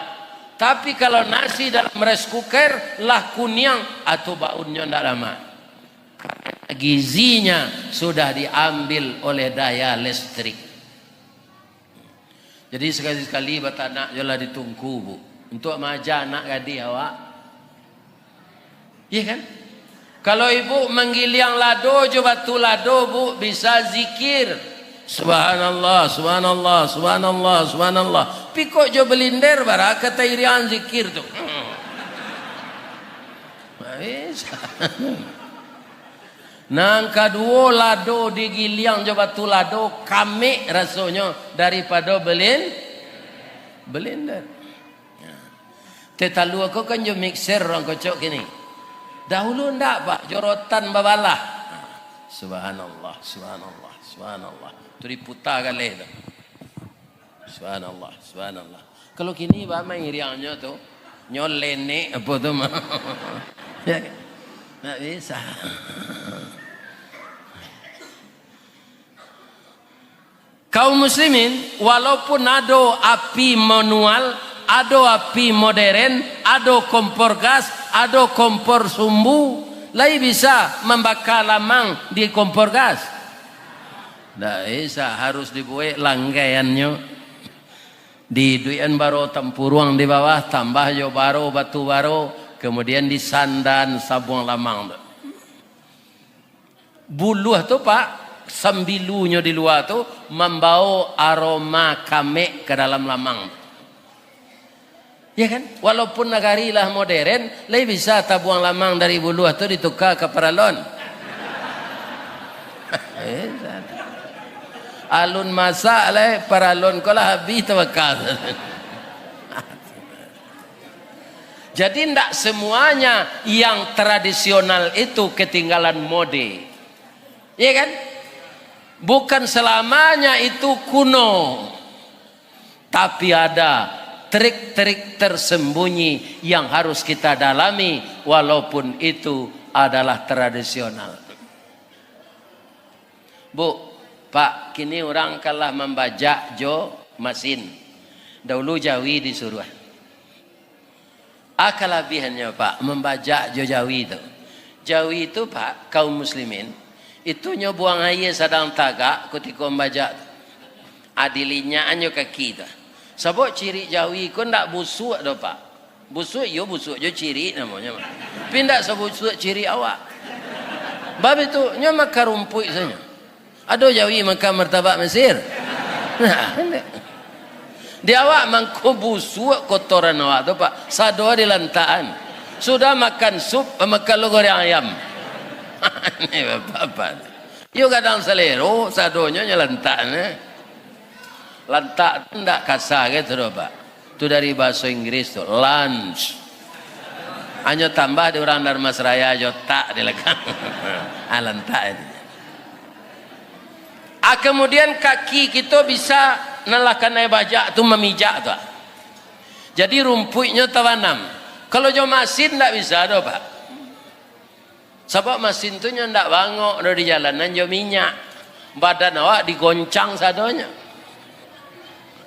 Tapi kalau nasi dalam rice cooker lah kunyang atau baunnya ndak lama. Karena gizinya sudah diambil oleh daya listrik. Jadi sekali-sekali batanak jolah ditungku bu untuk maja anak gadis awak. Iya kan? Kalau ibu menggiliang lado jo batu lado bu bisa zikir. Subhanallah, subhanallah, subhanallah, subhanallah. Piko jo belinder bara kata irian zikir tu. Bisa. Nang kedua lado digiliang jo batu lado kami rasanya daripada belender. Tetalu aku kan jo mixer orang kocok gini. Dahulu ndak Pak, jorotan babalah. Subhanallah, subhanallah, subhanallah. Tu diputar kali tu. Subhanallah, subhanallah. Kalau kini Pak main iriangnya tu nyolene apa tu mah. Tak bisa. Kaum muslimin walaupun ada api manual, ada api modern, ada kompor gas, ada kompor sumbu, lai bisa membakar lamang di kompor gas. Tak bisa, harus dibuat langgaiannya. Di duian baro tempuruang di bawah, tambah jo baro batu baro, kemudian disandan sabung lamang. Buluh tu Pak, sambilunya di luar tu membawa aroma kame ke dalam lamang. Ya kan? Walaupun negari lah modern, lai bisa tabuang lamang dari buluh tu ditukar ke paralon. Alun masak lah paralon ko lah habis tawakal. Jadi tidak semuanya yang tradisional itu ketinggalan mode. Ya kan? Bukan selamanya itu kuno. Tapi ada trik-trik tersembunyi yang harus kita dalami walaupun itu adalah tradisional. Bu, Pak, kini orang kalah membajak jo masin. Dahulu Jawi disuruh. Kelebihannya Pak, membajak jo Jawi itu. Jawi itu Pak, kaum muslimin itu buang air sedang tagak ketika membajak. Adilinya anyo kaki tu. Sebab ciri Jawi ko ndak busuk dah Pak. Busuk yo ciri namanya. Pindak sebusuk ciri awak. Bab itu nyo makan rumput saja. Ada Jawi makan martabak Mesir. Di awak mangko busuk kotoran awak tu Pak. Sado di lantaan. sudah makan sup sama kalau goreng ayam. Ini bapak. Yo kadang selero sadonya nyelentak lantak ndak kasar gitu doh Pak. Itu dari bahasa Inggris tuh lunch. Hanya tambah di orang Dharma Seraya aja tak dilekang. Lantak itu. Kemudian kaki kita bisa nelakan air bajak tu memijak tu. Jadi rumputnya tawanam. Kalau jo masin ndak bisa doh Pak. Sebab masin tu nya ndak bangok do di jalanan jo minyak. Badan awak digoncang sadonya.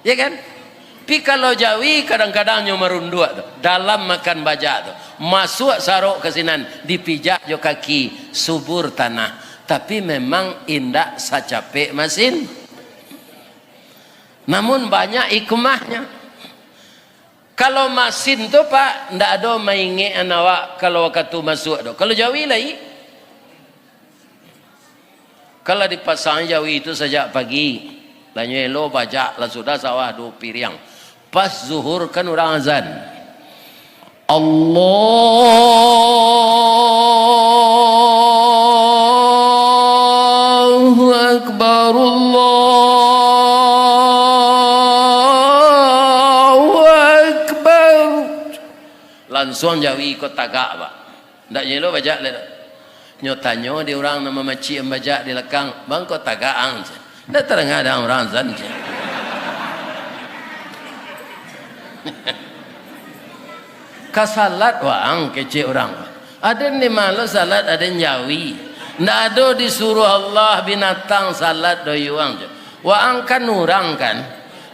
Ya kan? Tapi kalau Jawi kadang-kadang nyo merunduk tu. Dalam makan bajak tu. Masuk sarok ke sinan dipijak jo kaki subur tanah. Tapi memang indak sacapek masin. Namun banyak hikmahnya. Kalau masin tu Pak, ndak ada mainge anawak kalau waktu masuk tu. Kalau Jawi lagi, kalau dipasang Jawi itu sejak pagi, lanyelo bajak lah sudah sawah 2 piring. Pas zuhur kan orang azan. Allahu Akbar, Allahu Akbar. Langsung Jawi ikut tagak Pak. Ndak nyelo bajak le. Nyotanyo di orang nama macik bajak di lekang, bang kau tagak ang. Ndak terengah ada orang azan. Kasalat waang kecil orang. Ada ni malu salat, ada Jawi. Ndak ada disuruh Allah binatang salat doyuang. Waang kan orang kan.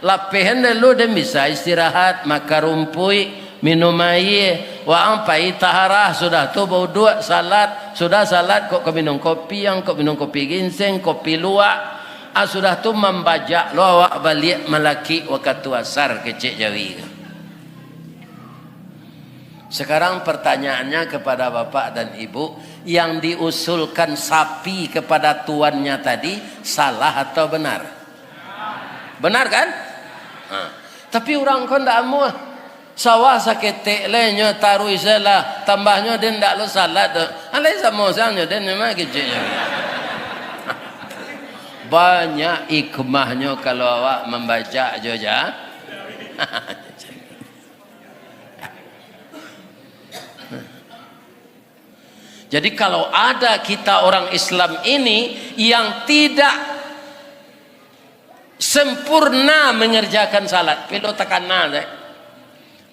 Lapihan dulu dia bisa istirahat, makan rumpui, minum air. Waang pai taharah sudah tu bau dua salat. Sudah salat kok minum kopi yang kok minum kopi ginseng, kopi luwak. Sudah tu membajak lo awak balik melaki waktu asar kecil Jawi. Sekarang pertanyaannya kepada Bapak dan Ibu, yang diusulkan sapi kepada tuannya tadi salah atau benar? Benar kan? Tapi orang kau ndak mau sawah saketek lenyo taruh isalah tambahnya dia ndak lo salat tu. Alai sama sangnya dia memang kecilnya. Banyak hikmahnya kalau awak membaca joja. Jadi kalau ada kita orang Islam ini yang tidak sempurna mengerjakan salat, pelo tekanan deh.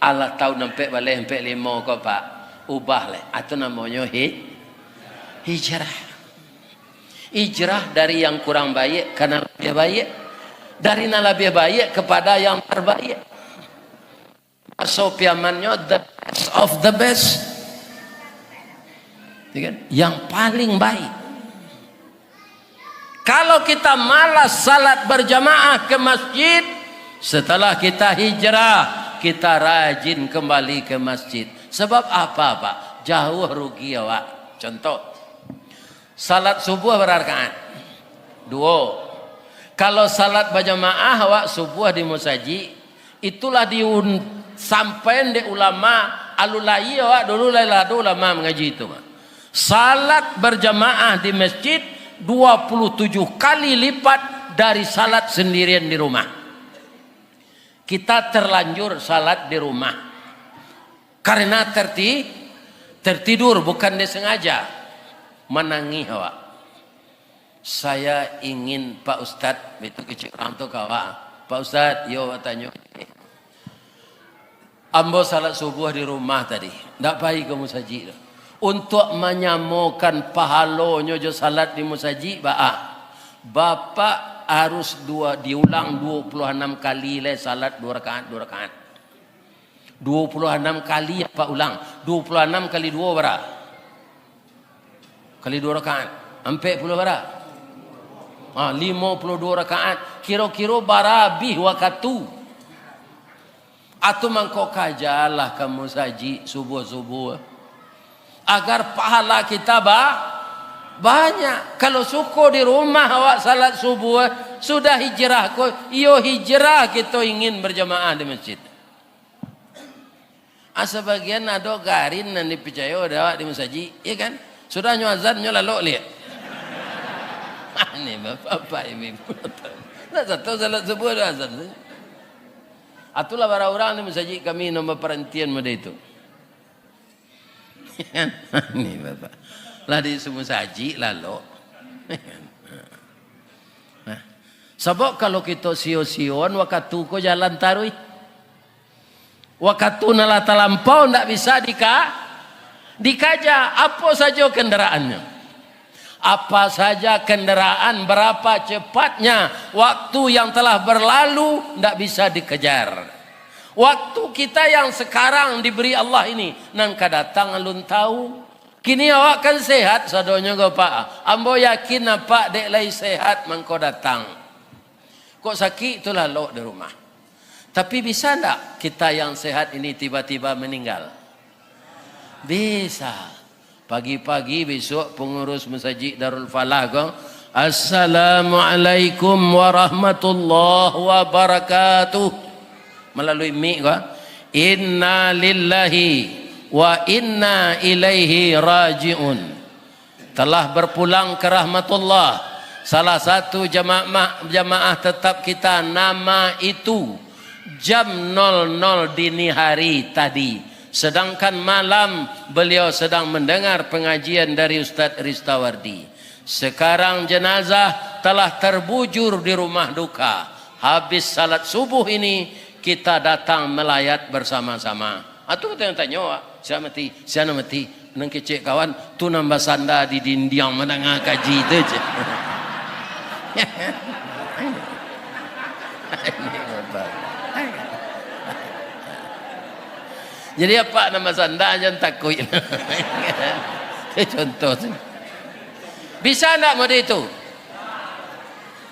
Allah tahu nampak balik nampak 5 kau Pak, ubah leh. Atau namanya hijrah. Hijrah dari yang kurang baik karena lebih baik, dari yang lebih baik kepada yang terbaik. Sopiamannya the best of the best. Yang paling baik. Kalau kita malas salat berjamaah ke masjid, setelah kita hijrah, kita rajin kembali ke masjid. Sebab apa Pak? Jauh rugi awak. Contoh, salat subuh berrakaat 2. Kalau salat berjamaah awak subuh di musaji, itulah sampai di ulama alulai awak dulu ulama mengaji itu Pak. Salat berjamaah di masjid 27 kali lipat dari salat sendirian di rumah. Kita terlanjur salat di rumah karena tertidur, bukan disengaja. Menangis awak. Saya ingin Pak Ustadz, itu kecil orang tu kawan. Pak Ustadz, yo tanya. Ambo salat subuh di rumah tadi. Tak baik ke musaji. Untuk menyamakan pahalanya jo salat di musaji, Bapak harus diulang 26 kali le salat 2 rakaat 2 rakaat. 26 kali Pak ulang. 26 kali 2 berapa? Kali 2 rakaat. 40 berapa? 52 rakaat. Kira-kira barabih waktu. Atau mangkok kajalah kamu saji subuh-subuh. Agar pahala kita banyak. Kalau suku di rumah awak salat subuh, sudah hijrah. Iyo hijrah kita ingin berjamaah di masjid. Sebagian ada garin nan dipercaya ada di masaji, ya kan? Sudah nyo azan nyo lalu lihat. Ini bapak ibu. Nah satu salat subuh ada azan. Atulah para orang di masaji kami nombor perhentian mode itu. Ini bapak. Lah di masaji lalu. Sebab kalau kita sio-sion waktu ko jalan tarui. Waktu nala talampau ndak bisa dikaja apa saja kendaraannya. Apa saja kendaraan, berapa cepatnya, waktu yang telah berlalu ndak bisa dikejar. Waktu kita yang sekarang diberi Allah ini nan kadatang alun tahu. Kini awak kan sehat sadonya go Pak. Ambo yakin apa dek lai sehat mangko datang. Kok sakit itulah lo di rumah. Tapi bisa enggak kita yang sehat ini tiba-tiba meninggal? Bisa. Pagi-pagi besok pengurus masjid Darul Falah kong, Assalamualaikum warahmatullahi wabarakatuh. Melalui mic kong, Inna lillahi wa inna ilaihi raji'un. Telah berpulang ke rahmatullah. Salah satu jamaah tetap kita nama itu jam 00 dini hari tadi, sedangkan malam beliau sedang mendengar pengajian dari Ustaz Ristawardi. Sekarang jenazah telah terbujur di rumah duka. Habis salat subuh ini kita datang melayat bersama-sama. Atu kita yang tanya, siapa mati nang kecek kawan tu nambah sanda di dindiang menengah kaji itu je. Jadi apa nama sanda jangan takut. Contoh sih. Bisa enggak mode itu?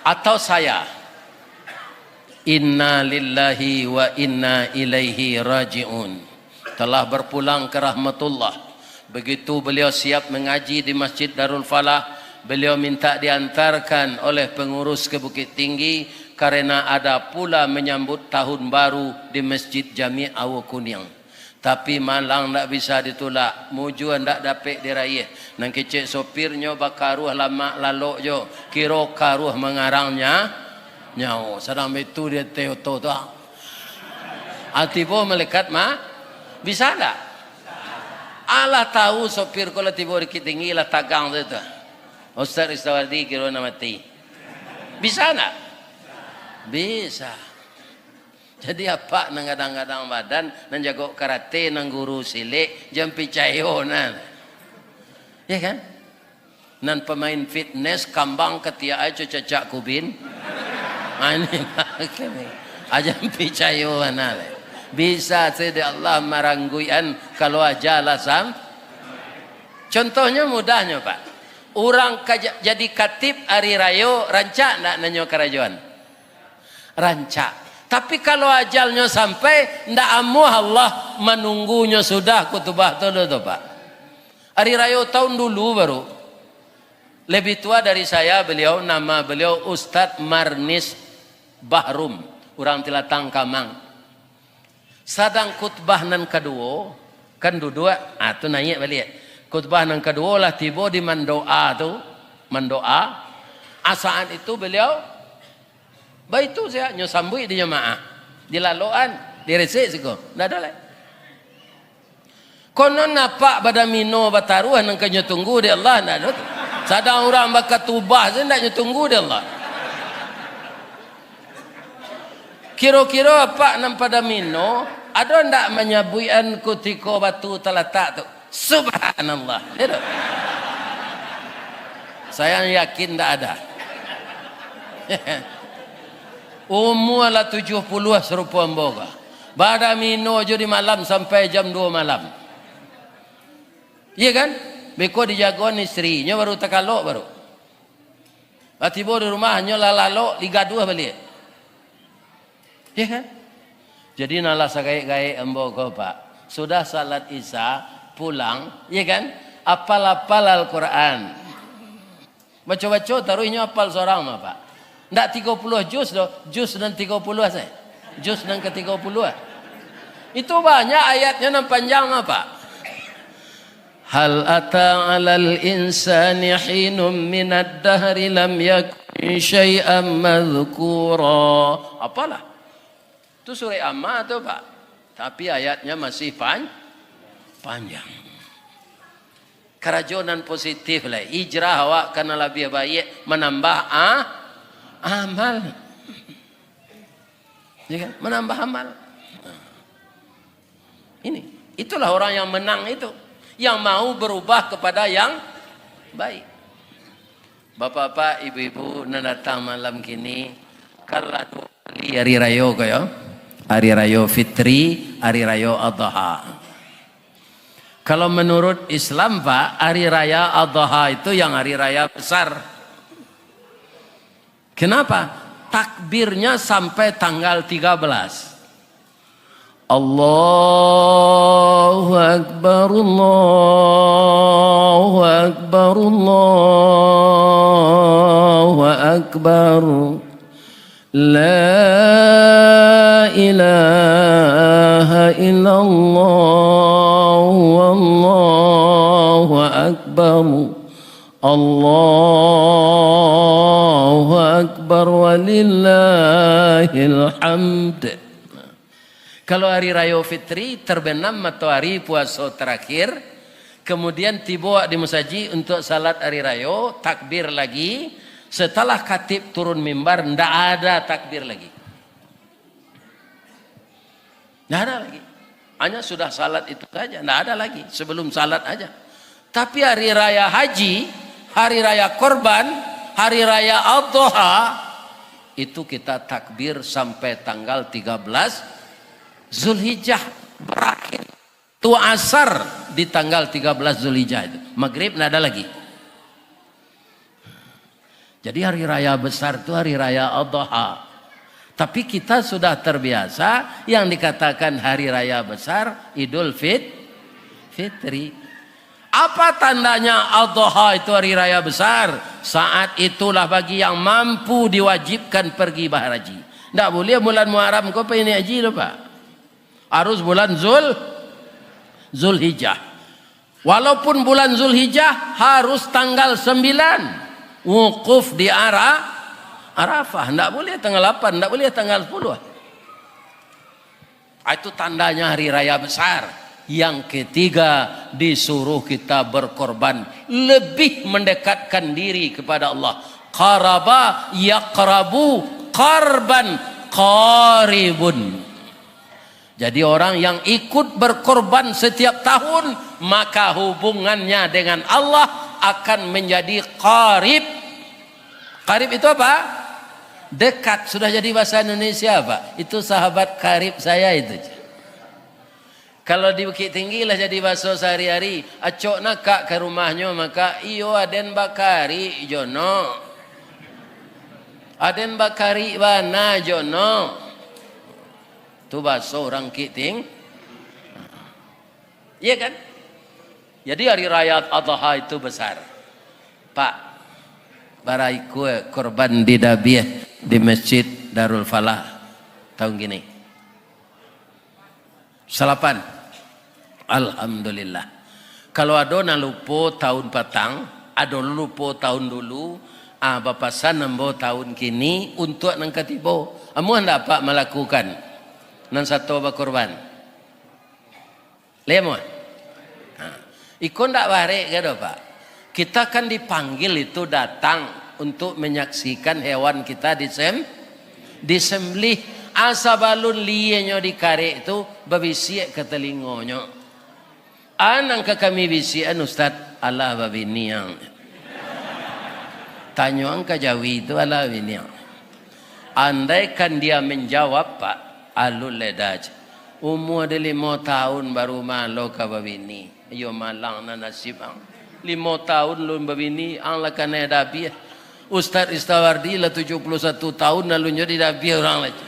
Atau saya? Inna lillahi wa inna ilaihi raji'un. Telah berpulang ke rahmatullah. Begitu beliau siap mengaji di Masjid Darul Falah, beliau minta diantarkan oleh pengurus ke Bukit Tinggi karena ada pula menyambut tahun baru di Masjid Jami' Awu Kuning. Tapi malang tak bisa ditolak, mujuan tak dapat diraih. Nang kecek sopirnya bakaruh lama lalu jo, kiro karuh mengarangnya nyawa. Sedang itu dia teoto tu. Atibo melekat mah bisa tak? Allah tahu sopir kalau tiba dikit tinggi lah tagang tu. Ustaz Ristawardi kira nak mati. Bisa tak? Bisa. Jadi apa nang kadang-kadang badan nang jago karate nang guru silik jam picayo nan. Ya kan? Nan pemain fitness kambang ketia aja cacak kubin. Ini aja picayo nan. Bisa sedih Allah marangguyan kalau aja lasam. Contohnya mudahnya Pak. Orang jadi katib hari rayo rancak nak nanyo kerajaan. Rancak. Tapi kalau ajalnya sampai ndak amuh Allah menunggunya sudah kutubah tu Pak. Hari raya tahun dulu baru. Lebih tua dari saya beliau, nama beliau Ustadz Marnis Bahrum, orang Tilatang Kamang. Sadang khutbah nan kedua, kan dua, tu naik balik. Khutbah nan kedua lah tiba di Mandoa tu, Mandoa. Asaan itu beliau baik itu saya nyosambui di jemaah, di laluan, di resik siko, ndak ada lah. Konon napak pada mino bataruhan nang kanyo tunggu di Allah ndak ada. Sadang orang bakat tubah saya ndak tunggu di Allah. Kira-kira apa nang pada mino ada ndak menyabuian kutiko batu teletak tu. Subhanallah. Saya yakin ndak ada. Umur lah 70 serupa amboga. Bada mino je di malam sampai jam 2 malam. Iya kan? Beko dijagoan istrinya baru takalok baru. Tiba di rumahnya lalalo liga 2 balik. Iya kan? Jadi nala sagai-gai amboga Pak. Sudah salat Isya pulang, iya kan? Apal-apal Al-Quran. Baca-baca taruhnya apal seorang mah Pak. Ndak 30 juz doh, juz dan 30 saya. Juz dan ke 30. Itu banyak ayatnya yang panjang apa? Hal ata 'alal insani hinum minad dahri lam yakun syai'an madhkura. Apalah? Itu surah Amma tuh Pak. Tapi ayatnya masih panjang. Kerajonan positif lah. Hijrah awak karena lebih baik menambah amal. Ya kan? Menambah amal. Itulah orang yang menang itu, yang mau berubah kepada yang baik. Bapak-bapak, ibu-ibu, datang malam kini kalau hari raya kaya, hari raya Fitri, hari raya Adha. Kalau menurut Islam Pak, hari raya Adha itu yang hari raya besar. Kenapa? Takbirnya sampai tanggal 13. Allahu Akbar, Allahu Akbar, Allahu Akbar. La ilaha illallah, wallahu akbar. Allahu Akbar walillahil hamd. Kalau hari raya Fitri terbenam matahari puasa terakhir, kemudian tiba di masjid untuk salat hari raya, takbir lagi. Setelah khatib turun mimbar, tidak ada takbir lagi. Tidak ada lagi. Hanya sudah salat itu saja, tidak ada lagi. Sebelum salat aja. Tapi hari raya haji, hari raya korban, hari raya Adha, itu kita takbir sampai tanggal 13 Zulhijjah berakhir. Itu asar di tanggal 13 Zulhijjah itu. Maghrib tidak ada lagi. Jadi hari raya besar itu hari raya Adha. Tapi kita sudah terbiasa yang dikatakan hari raya besar Idul Fitri. Apa tandanya Adha itu hari raya besar? Saat itulah bagi yang mampu diwajibkan pergi berhaji. Tidak boleh bulan Muharram kau pergi haji loh Pak. Harus bulan Zulhijjah. Walaupun bulan Zulhijjah harus tanggal 9 wukuf di Arafah. Tidak boleh tanggal 8, tidak boleh tanggal 10. Itu tandanya hari raya besar. Yang ketiga, disuruh kita berkorban, lebih mendekatkan diri kepada Allah. Qaraba yaqrabu qarban qaribun. Jadi orang yang ikut berkorban setiap tahun, maka hubungannya dengan Allah akan menjadi qarib. Qarib itu apa? Dekat. Sudah jadi bahasa Indonesia Pak. Itu sahabat karib saya itu. Kalau di Bukit Tinggi lah jadi bahasa sehari-hari. Acok nak kak ke rumahnya, maka iyo aden bakari jono. Aden bakari bana jono. Itu bahasa orang Kiting. Iya kan? Jadi hari raya Adha itu besar. Pak, baraiku korban di Dabiah di Masjid Darul Falah tahun gini. Salapan. Alhamdulillah. Kalau ada na lupo tahun patang, ada lupo tahun dulu, bapasan nembo tahun kini untuk nang katibo. Amu hendak Pak melakukan nan satu berkorban. Lemon. Ikon tak barek ke Pak. Kita kan dipanggil itu datang untuk menyaksikan hewan kita disembelih. Asa balun lienyo dikarek itu babisiak ke telingonyo. Anang ke kami bisian Ustaz Allah babiniang. Tanyuang ke Jawi itu Allah babiniang. Andaikan dia menjawab Pak, alul ledaj. Umur dia 5 tahun baru malu ke babini. Yo malang na nasib ang. 5 tahun lu babini ang lakan dabi. Ustaz Istawardi lah 71 tahun lalu jadi dabi orang lagi.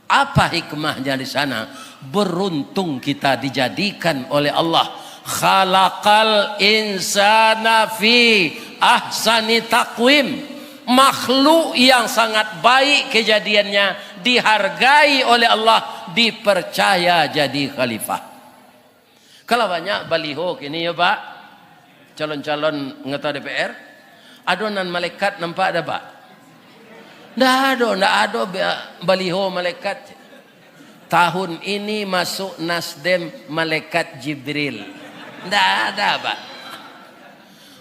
Apa hikmahnya di sana? Beruntung kita dijadikan oleh Allah. Khalaqal insana fi ahsani taqwim. Makhluk yang sangat baik kejadiannya dihargai oleh Allah, dipercaya jadi khalifah. Kalau banyak baliho kini ya Pak, calon-calon anggota DPR, adonan malaikat nampak ada Pak? Nggak ada baliho malaikat. Tahun ini masuk Nasdem malaikat Jibril. Nggak ada Pak.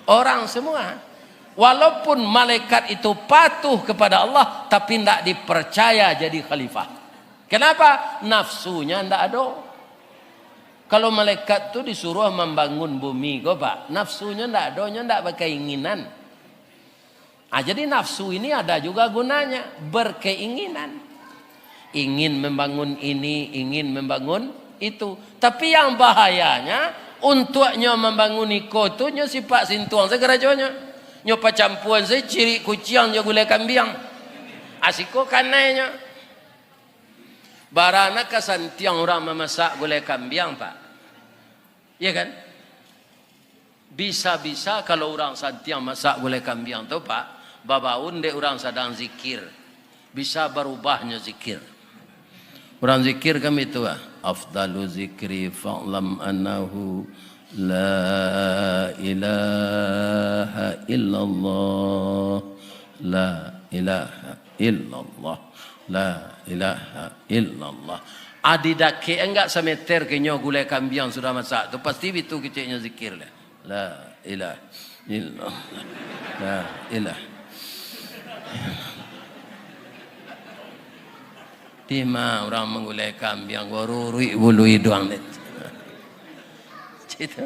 Orang semua, walaupun malaikat itu patuh kepada Allah, tapi tidak dipercaya jadi khalifah. Kenapa? Nafsunya tidak ada. Kalau malaikat itu disuruh membangun bumi, kok Pak, nafsunya tidak ada, tidak berkeinginan. Jadi nafsu ini ada juga gunanya, berkeinginan. Ingin membangun ini, ingin membangun itu. Tapi yang bahayanya, untuknya membangun itu nyo sifat sintuang segerajonya. Nyo pacampuan saya ciri kuciang nyo gulai kambiang. Asiko kanainya. Barana kasantiang orang memasak gulai kambiang Pak. Iya kan? Bisa-bisa kalau orang santiang masak gulai kambiang tu Pak, babaun de orang sedang zikir. Bisa berubahnya zikir. Orang zikir kami itu afdalu zikri fa'lam annahu la ilaha illallah la ilaha illallah la ilaha illallah. Adidake enggak semeter kenyo gulai kambiang sudah masak tu pasti itu kecilnya zikir lah. La ilaha illallah la ilaha. Tima orang menggulai kambing goruri bului doang net. Cita.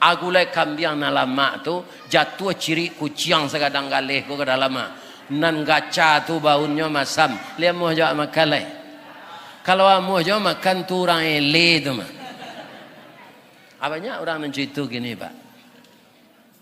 Agulai kambing na lama tu jatuh ciri kuciang segadang galeh ko kada lama. Nan gaca tu baunnya masam. Dia mau jawab makalai. Kalau mau jawab makan tu orang ele tu mah. Apanya orang mencerita gini Pak.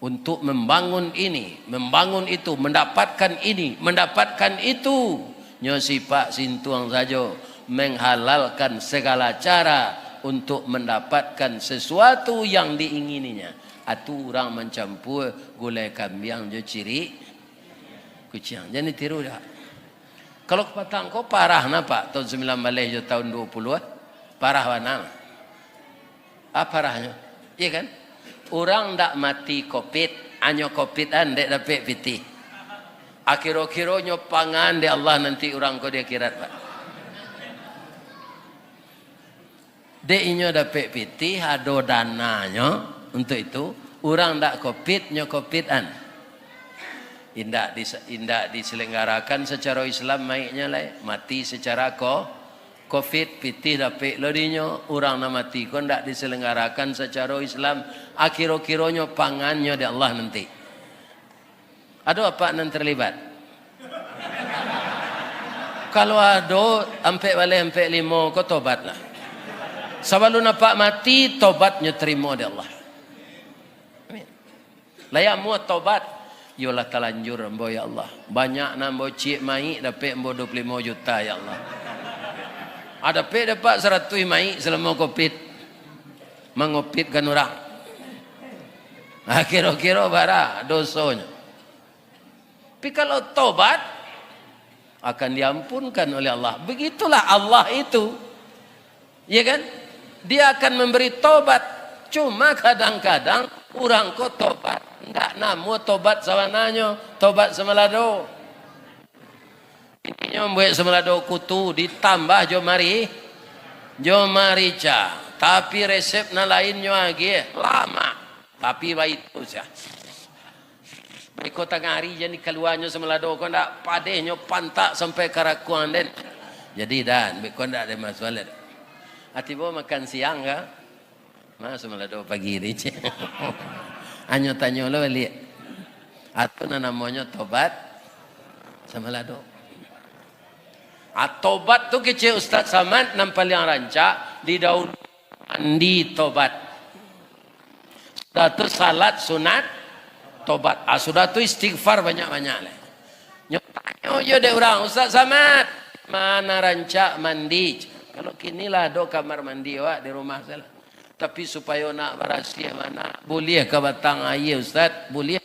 Untuk membangun ini, membangun itu, mendapatkan ini, mendapatkan itu. Nyo sifat sintuang saja menghalalkan segala cara untuk mendapatkan sesuatu yang diingininya. Atu orang mencampur gulai kambing jo ciri kucing. Jadi tiru dah. Kalau kepatang kau parah napa tahun 9 Malaysia jo tahun 20 parah mana? Apa parahnya? Iya kan? Orang ndak mati COVID, hanya COVID ndak dapat piti. Akhir-akhir pangan di Allah nanti orang kau di akhirat Pak. Dia inyo dapat piti, ada dananya untuk itu. Orang ndak COVID, nyo COVID-an. Indak diselenggarakan secara Islam mainnya lah. Mati secara COVID, piti dapat lodinya. Orang nak mati kau ndak diselenggarakan secara Islam. Akhir-akhir pangannya di Allah nanti. Ada apa yang terlibat? Kalau ada sampai balik sampai 5 kau tobatlah. Sebelum nampak mati tobatnya terima di Allah. Amin. Layak mu tobat. Yolah telanjur ambo ya Allah. Banyak nambo cik mai dapat ambo 25 juta ya Allah. Ada pe dapat 100 mai selama Covid. Mengopitkan orang. Kira-kira bara dosanya. Tapi kalau tobat akan diampunkan oleh Allah. Begitulah Allah itu. Ya kan? Dia akan memberi tobat. Cuma kadang-kadang orang kau tobat. Tidak namu tobat sawananya. Tobat semelado. Ini membuat semelado kutu. Ditambah jo marica. Tapi resep na lainnya lagi. Lama. Tapi baik itu saja. Iko tengah hari jadi keluarnya semelado kau ndak padehnya pantak sampai karakuan den. Jadi dan kau ndak ada masalah. Atibo makan siang ka? Mas semelado pagi ni. Anyo tanyo lo balik. Atau namanya tobat semelado. Tobat tu kecil Ustaz Samad nam paling rancak di daun mandi tobat. Sudah tu salat sunat tobat. Sudah tu istighfar banyak-banyak lah. Nyo de orang Ustaz Samad mana rancak mandi. Kalau kini lah do kamar mandi wak di rumah saya. Tapi supaya nak berasia mana boleh ke batang air Ustaz? Boleh.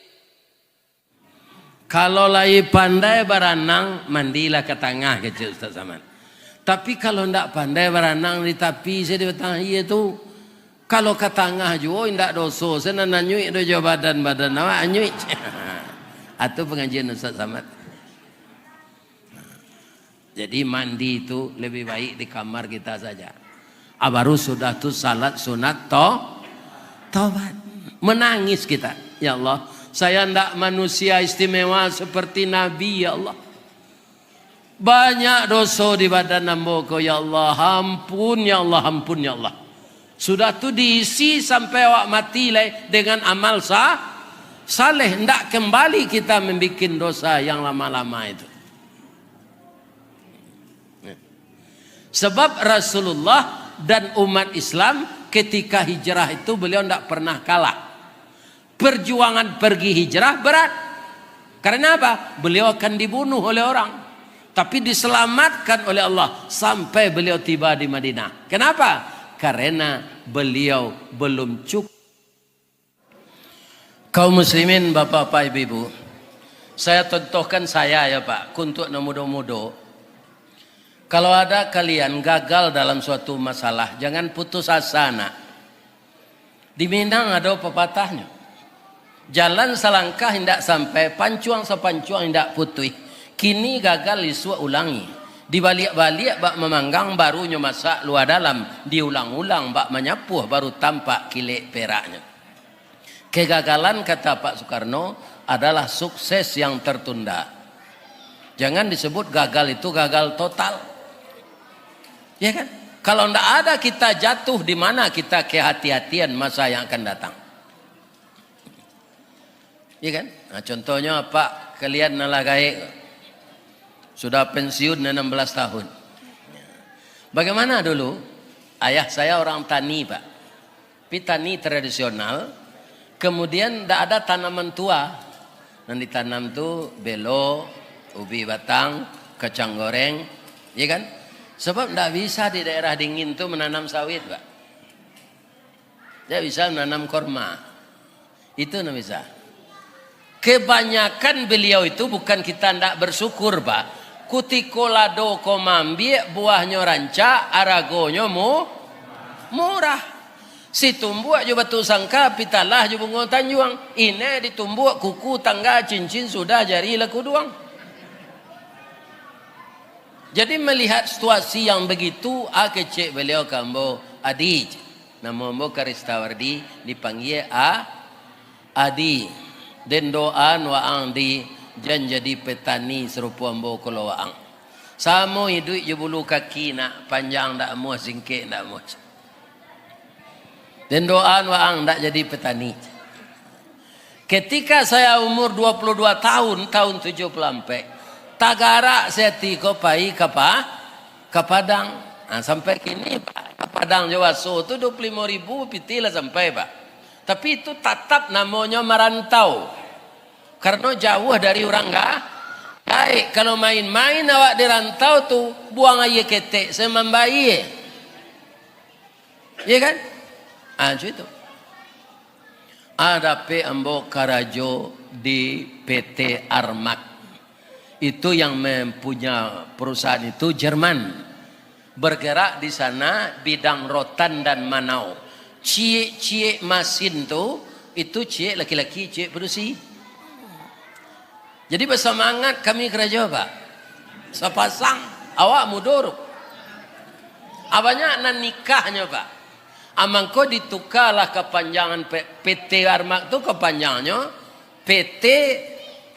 Kalau lagi pandai berenang mandilah ke tengah kecil Ustaz Samad. Tapi kalau ndak pandai berenang di tepi saya di tengah itu, kalau ke tengah juga ndak dosa, saya nanyui do badan awak anyui. Atau pengajian Ustaz Samad. Jadi mandi itu lebih baik di kamar kita saja. Baru sudah tuh salat sunat taubat. Menangis kita. Ya Allah, saya ndak manusia istimewa seperti Nabi, ya Allah. Banyak dosa di badan ambo, ya Allah. Ampun ya Allah, ampun ya Allah. Sudah tuh diisi sampai awak mati dengan amal saleh. Ndak kembali kita membuat dosa yang lama-lama itu. Sebab Rasulullah dan umat Islam ketika hijrah itu beliau tidak pernah kalah. Perjuangan pergi hijrah berat. Karena apa? Beliau akan dibunuh oleh orang. Tapi diselamatkan oleh Allah sampai beliau tiba di Madinah. Kenapa? Karena beliau belum cukup. Kaum muslimin, bapak-bapak, ibu-ibu, saya contohkan saya ya Pak, untuk muda-muda. Kalau ada kalian gagal dalam suatu masalah, jangan putus asa nak. Di Minang ada pepatahnya. Jalan selangkah hendak sampai, pancuang sepancuang hendak putih. Kini gagal isu ulangi. Dibalik-balik bak memanggang barunya masak luar dalam. Diulang-ulang bak menyapuh baru tampak kilik peraknya. Kegagalan kata Pak Soekarno adalah sukses yang tertunda. Jangan disebut gagal itu gagal total. Ya kan? Kalau tidak ada kita jatuh di mana kita kehati-hatian masa yang akan datang. Ya kan? Nah, contohnya Pak, kalian nalagai sudah pensiun 16 tahun. Bagaimana dulu? Ayah saya orang tani Pak. Tapi tani tradisional. Kemudian tidak ada tanaman tua. Yang ditanam tuh belo, ubi batang, kacang goreng. Ya kan? Sebab tidak bisa di daerah dingin itu menanam sawit, Pak. Tidak bisa menanam korma. Itu tidak bisa. Kebanyakan beliau itu bukan kita tidak bersyukur, Pak. Kutikolado komambiek buahnya ranca, aragonya murah. Si tumbuh juga batu sangka, pitalah juga bunga tanjuang. Ini ditumbuh kuku tangga cincin sudah jari leku doang. Jadi melihat situasi yang begitu, kecik beliau kambo Adi, nama mo Karistawardi dipanggil Adi. Dan doan waang di jan jadi petani serupa ambo kalau waang. Samo hidup je bulu kaki nak panjang ndak mau singkek ndak mau. Dan doan waang ndak jadi petani. Ketika saya umur 22 tahun 74. Tagara saya tiko pai ke Padang. Nah, sampai kini Pak, ke Padang Jawa So itu 25.000 pitilah sampai Pak. Tapi itu tetap namanya merantau. Karena jauh dari orang baik. Kalau main-main awak di rantau tuh buang aja ketek semambai. Iya kan? Itu. Ada Ambo Karajo di PT Armak. Itu yang mempunyai perusahaan itu Jerman. Bergerak di sana bidang rotan dan manau. Cie mesin tuh itu cie laki-laki, cie bersih. Jadi bersemangat kami kerja Pak. Sepasang awak mudoruk. Abanya nan nikahnya Pak. Amangko ditukarlah kepanjangan PT Armak itu kepanjangannya PT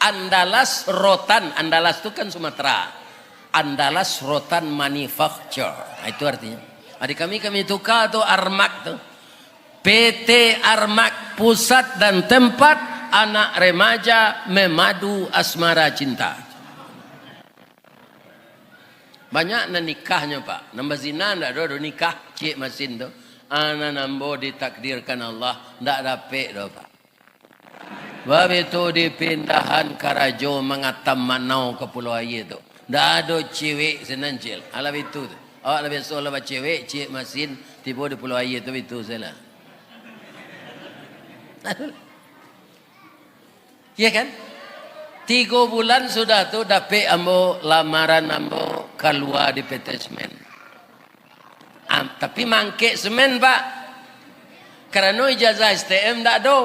Andalas Rotan. Andalas itu kan Sumatera. Andalas Rotan Manufacture. Nah, itu artinya. Adik kami tukar tuh Armak tuh. PT Armak, pusat dan tempat anak remaja memadu asmara cinta. Banyak nikahnya Pak. Nambah zina ndak ada nikah cik mesin tuh. Anak nambo ditakdirkan Allah ndak dapet doh Pak. Bab itu dipindahan Karajo mengatam Manau ke Pulau Air itu. Ndak ada cewek senancil. Alah itu. Awak lebih soal apa cewek, cik mesin tiba di Pulau Air itu salah. Ya kan? 3 bulan sudah tuh dapat ambo lamaran ambo keluar di PT Semen. Tapi mangke semen pak. Karena ijazah STM tak ada.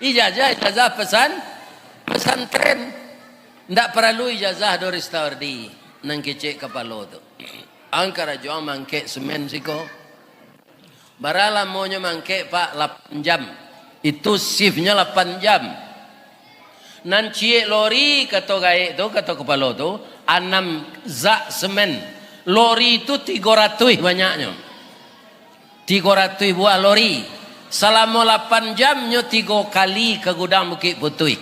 Ijazah pesantren. Tak perlu ijazah dari Ristordi. Nang kecek kepala tu. Angkara jual mangke semen siko. Barala maunya mangke pak 8 jam. Itu shiftnya 8 jam. Nan cie lori kata gaek tu kata kepala tu 6 zak semen. Lori itu 300 banyaknya. 300 buah lori. Selama 8 jamnya 3 kali ke gudang Bukit Putih.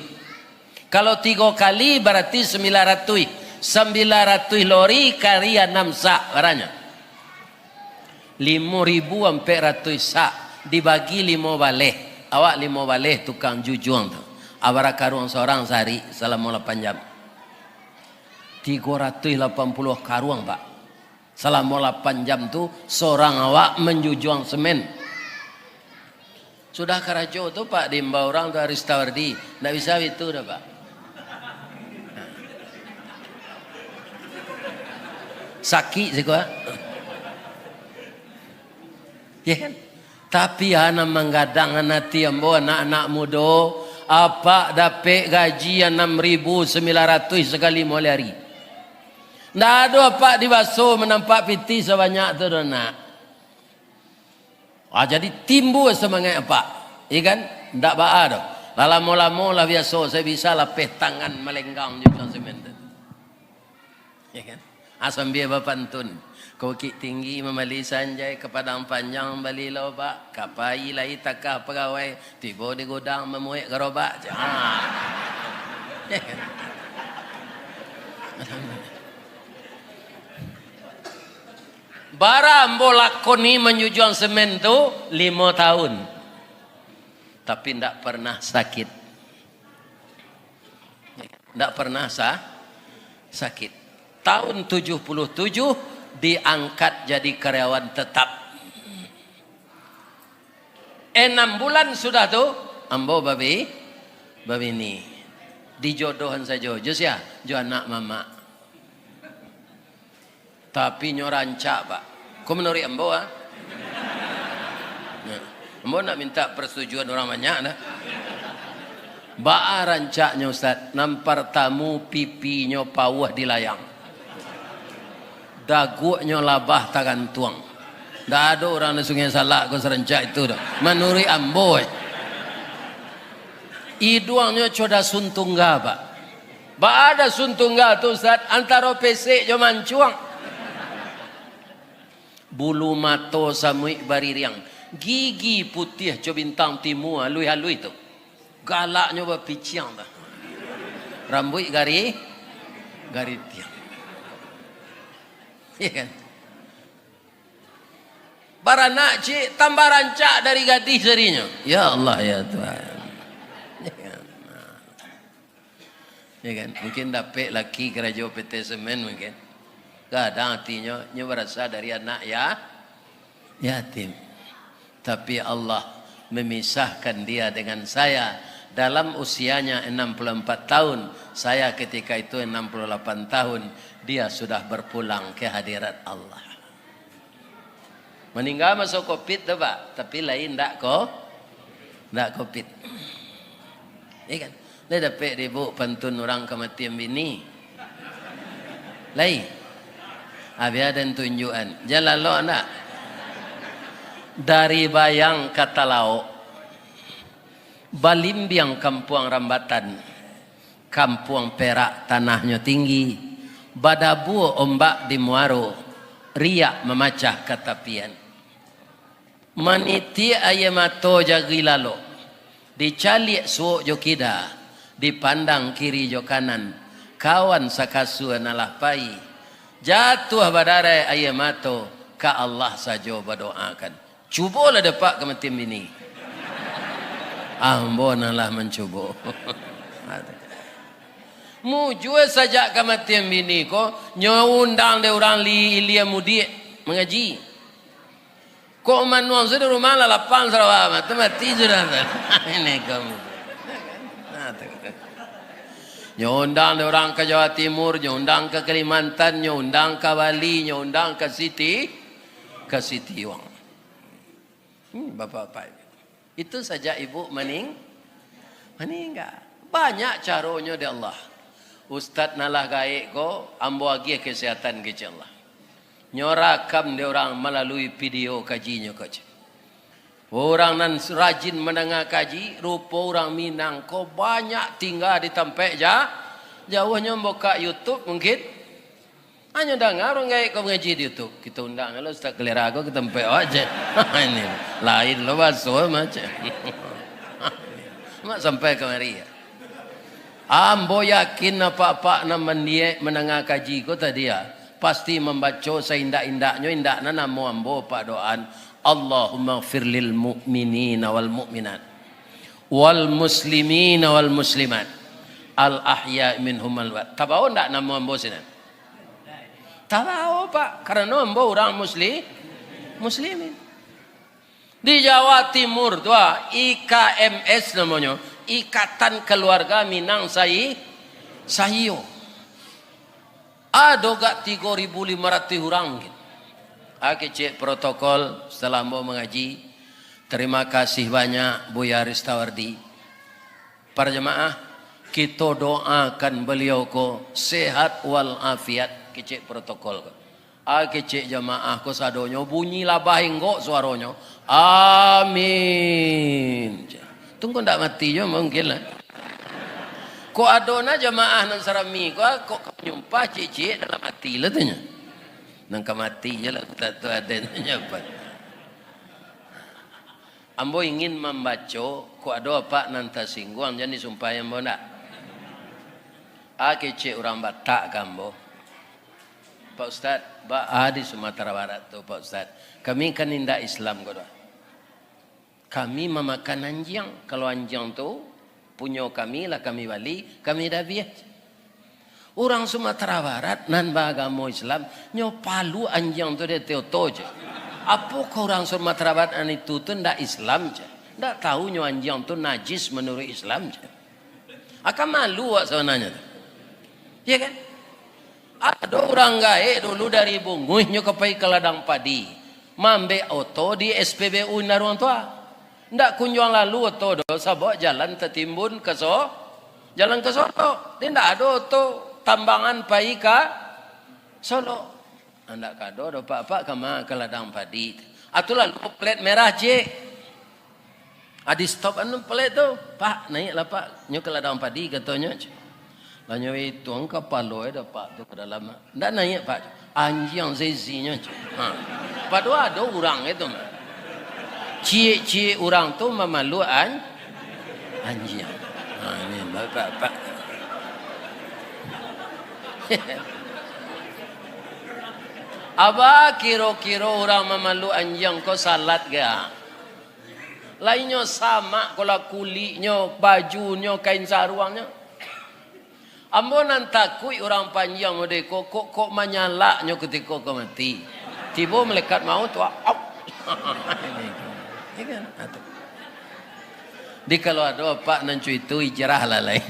Kalau 3 kali berarti 900. 900 lori kali 6 sak barangnya. 5.000 sampai ratus sak dibagi 5 baleh. Awak 5 baleh tukang jujuang tu. Awak karuang seorang sehari selama 8 jam. 380 karuang pak. Selama 8 jam tu seorang awak menjujuang semen. Sudah karajo tu pak dimba orang tu Aristawardi. Tak bisa itu dah pak. Sakit sih gua. Ya kan? Tapi anak menggadang nanti ambo anak-anak muda apa dapat gaji 6.900 sekali mulai hari. Ndak ada apa di baso menampak piti sebanyak tu nak. Jadi timbul semangat apa? Ikan ndak baa dah. Lama-lama lah biasa saya bisa lapeh tangan melenggang je bilang semen tu. Ya kan? Asam biar berpantun. Kokik tinggi memali sanjai ke padang panjang bali lau pak. Kapai lai takah pegawai. Tiba di gudang memuik gerobak. Ya kan? Barang bolakoni menjujuang semen tu 5 tahun. Tapi tidak pernah sakit. Tidak pernah sakit. Tahun 77 diangkat jadi karyawan tetap. 6 bulan sudah tu ambo babi ni dijodohan saja jus ya jo anak mama. Tapi nyorancak pak. Kau menurut ambo ah? Ambo nak minta persetujuan orang banyak dah. Ba'a rancaknya Ustaz. Nampar tamu pipinya pawah di layang. Daguknya labah tagan tuang. Tak ada orang di Sungai Salak kau serencak itu dah. Menurut ambo Iduangnya coda suntungga pak. Ba'a ada suntungga tu Ustaz. Antara pesek jo mancuang. Bulu mato samui baririang. Gigi putih co bintang timur halui-halui tu. Galaknya berpiciang dah. Rambut gari tiang. Ya kan? Baranak cik tambah rancak dari gadis darinya. Ya Allah ya Tuhan. Ya kan? Ya kan? Mungkin dapat laki kerajaan PT Semen mungkin. Kadang hatinya berasal dari anak yatim. Tapi Allah memisahkan dia dengan saya dalam usianya 64 tahun. Saya ketika itu 68 tahun. Dia sudah berpulang ke hadirat Allah. Meninggal masuk COVID tu pak. Tapi lain tak COVID. Ya kan? Dia dapat ibu pantun orang kematian bini. Lain. Habis ada tunjukan. Jalan lo nak. Dari bayang kata lauk. Balimbiang Kampuang Rambatan. Kampuang Perak tanahnya tinggi. Badabu ombak di Muaro. Riak memacah katapian. Maniti ayamato jagi lalo. Dicalik suuk jo kida. Dipandang kiri jo kanan. Kawan sakasu nalah pai. Jatuh badare ayamato ka Allah saja berdoakan. Cubalah dapat kematian bini. Ambonalah mencuba. Mujue saja kematian bini ko nyundang de orang Ilia Mudi mengaji. Kok manuang sudah rumah lah lapang Sarawak tu mati sudah. Ini kamu. Nyundang orang ke Jawa Timur, nyundang ke Kalimantan, nyundang ke Bali, nyundang ke Siti ke Sitiwang. Bapak-bapak, itu saja ibu meninggal. Banyak caranya di Allah. Ustaz nalah gaik ko ambo agi kesehatan ke Allah. Nyorakam dia orang melalui video kajinya kaji. Orang nan rajin mendengar kaji, rupa orang Minang ko banyak tinggal di tempat jauhnya buka YouTube mungkin. Hanya dengar orang gaik ko mengaji di YouTube. Kita undang kalau Ustaz Kelera ko ke tempat aja. Ini lain lo basuh macam. Mak sampai kemari ya. Ambo yakin apa-apa naman dia menengah kaji ko tadi ya. Pasti membaca seindak-indaknya, indakna namo ambo pak doaan. Allahumma gfir lil mu'minina wal mu'minat. Wal muslimina wal muslimat. Al ahya minhum al wat. Tahu ndak namo ambo sini? Tahu pak, karena ambo orang muslimin. Di Jawa Timur tuh IKMS namanya, Ikatan Keluarga Minang Sahiyo. Ada gak 3.500 orang gitu. Aku cek protokol setelah mau mengaji. Terima kasih banyak Buya Ristawardi. Para jemaah, kita doakan beliau ko sehat wal afiat. Kecek protokol ko. Aku cek jemaah ko sadonyo bunyi labah enggok suaranya. Amin. Tunggu ndak mati je mungkin lah. Ko adona jemaah nang sarami ko nyumpah cicik dalam hati lah tanya. Nang mati je lah tak tu ada apa. Ambo ingin membaca ko ada apa nan tersinggung jadi sumpah yang ambo ndak. Cik orang Batak kambo. Pak Ustaz, di Sumatera Barat tu Pak Ustaz. Kami kan indah Islam ko. Kami memakan anjing. Kalau anjing tu punya kami lah kami bali, kami dah biasa. Orang Sumatera Barat nan beragama Islam nyo palu anjing tu dia teoto je. Apa kau orang Sumatera Barat itu tu ndak Islam je. Ndak tahu nyo anjing tu najis menurut Islam je. Akan malu wak sebenarnya tu. Ya kan? Ada orang gaek dulu dari Bunguh nyo kepai ke ladang padi. Mambe oto di SPBU Naruang tua. Ndak kunjung lalu oto do sabok jalan tertimbun ke jalan ke Solo. Dia ndak ada oto tambangan pai ka Solo. Ndak kado do pak kama ke ladang padi. Atu lalu plat merah je. Adi stop anu plat tu. Pak naik lah pak nyo ke ladang padi katanya. Lanyo itu angka palo ada pak tu ke dalam. Ndak naik pak. Anjing zizinya. Padahal ada orang itu. Cie orang tu memalu anjing. Ini bapak. Apa kira-kira orang memalu anjing kau salat ga? Lainnya sama kalau kulitnya, bajunya, kain saruangnya. Ambo nan takui orang panjang mode kok menyalaknya ketika kau mati. Tiba melekat maut tu. Ya kan? Di kalau ada pak nancu itu hijrah lalai.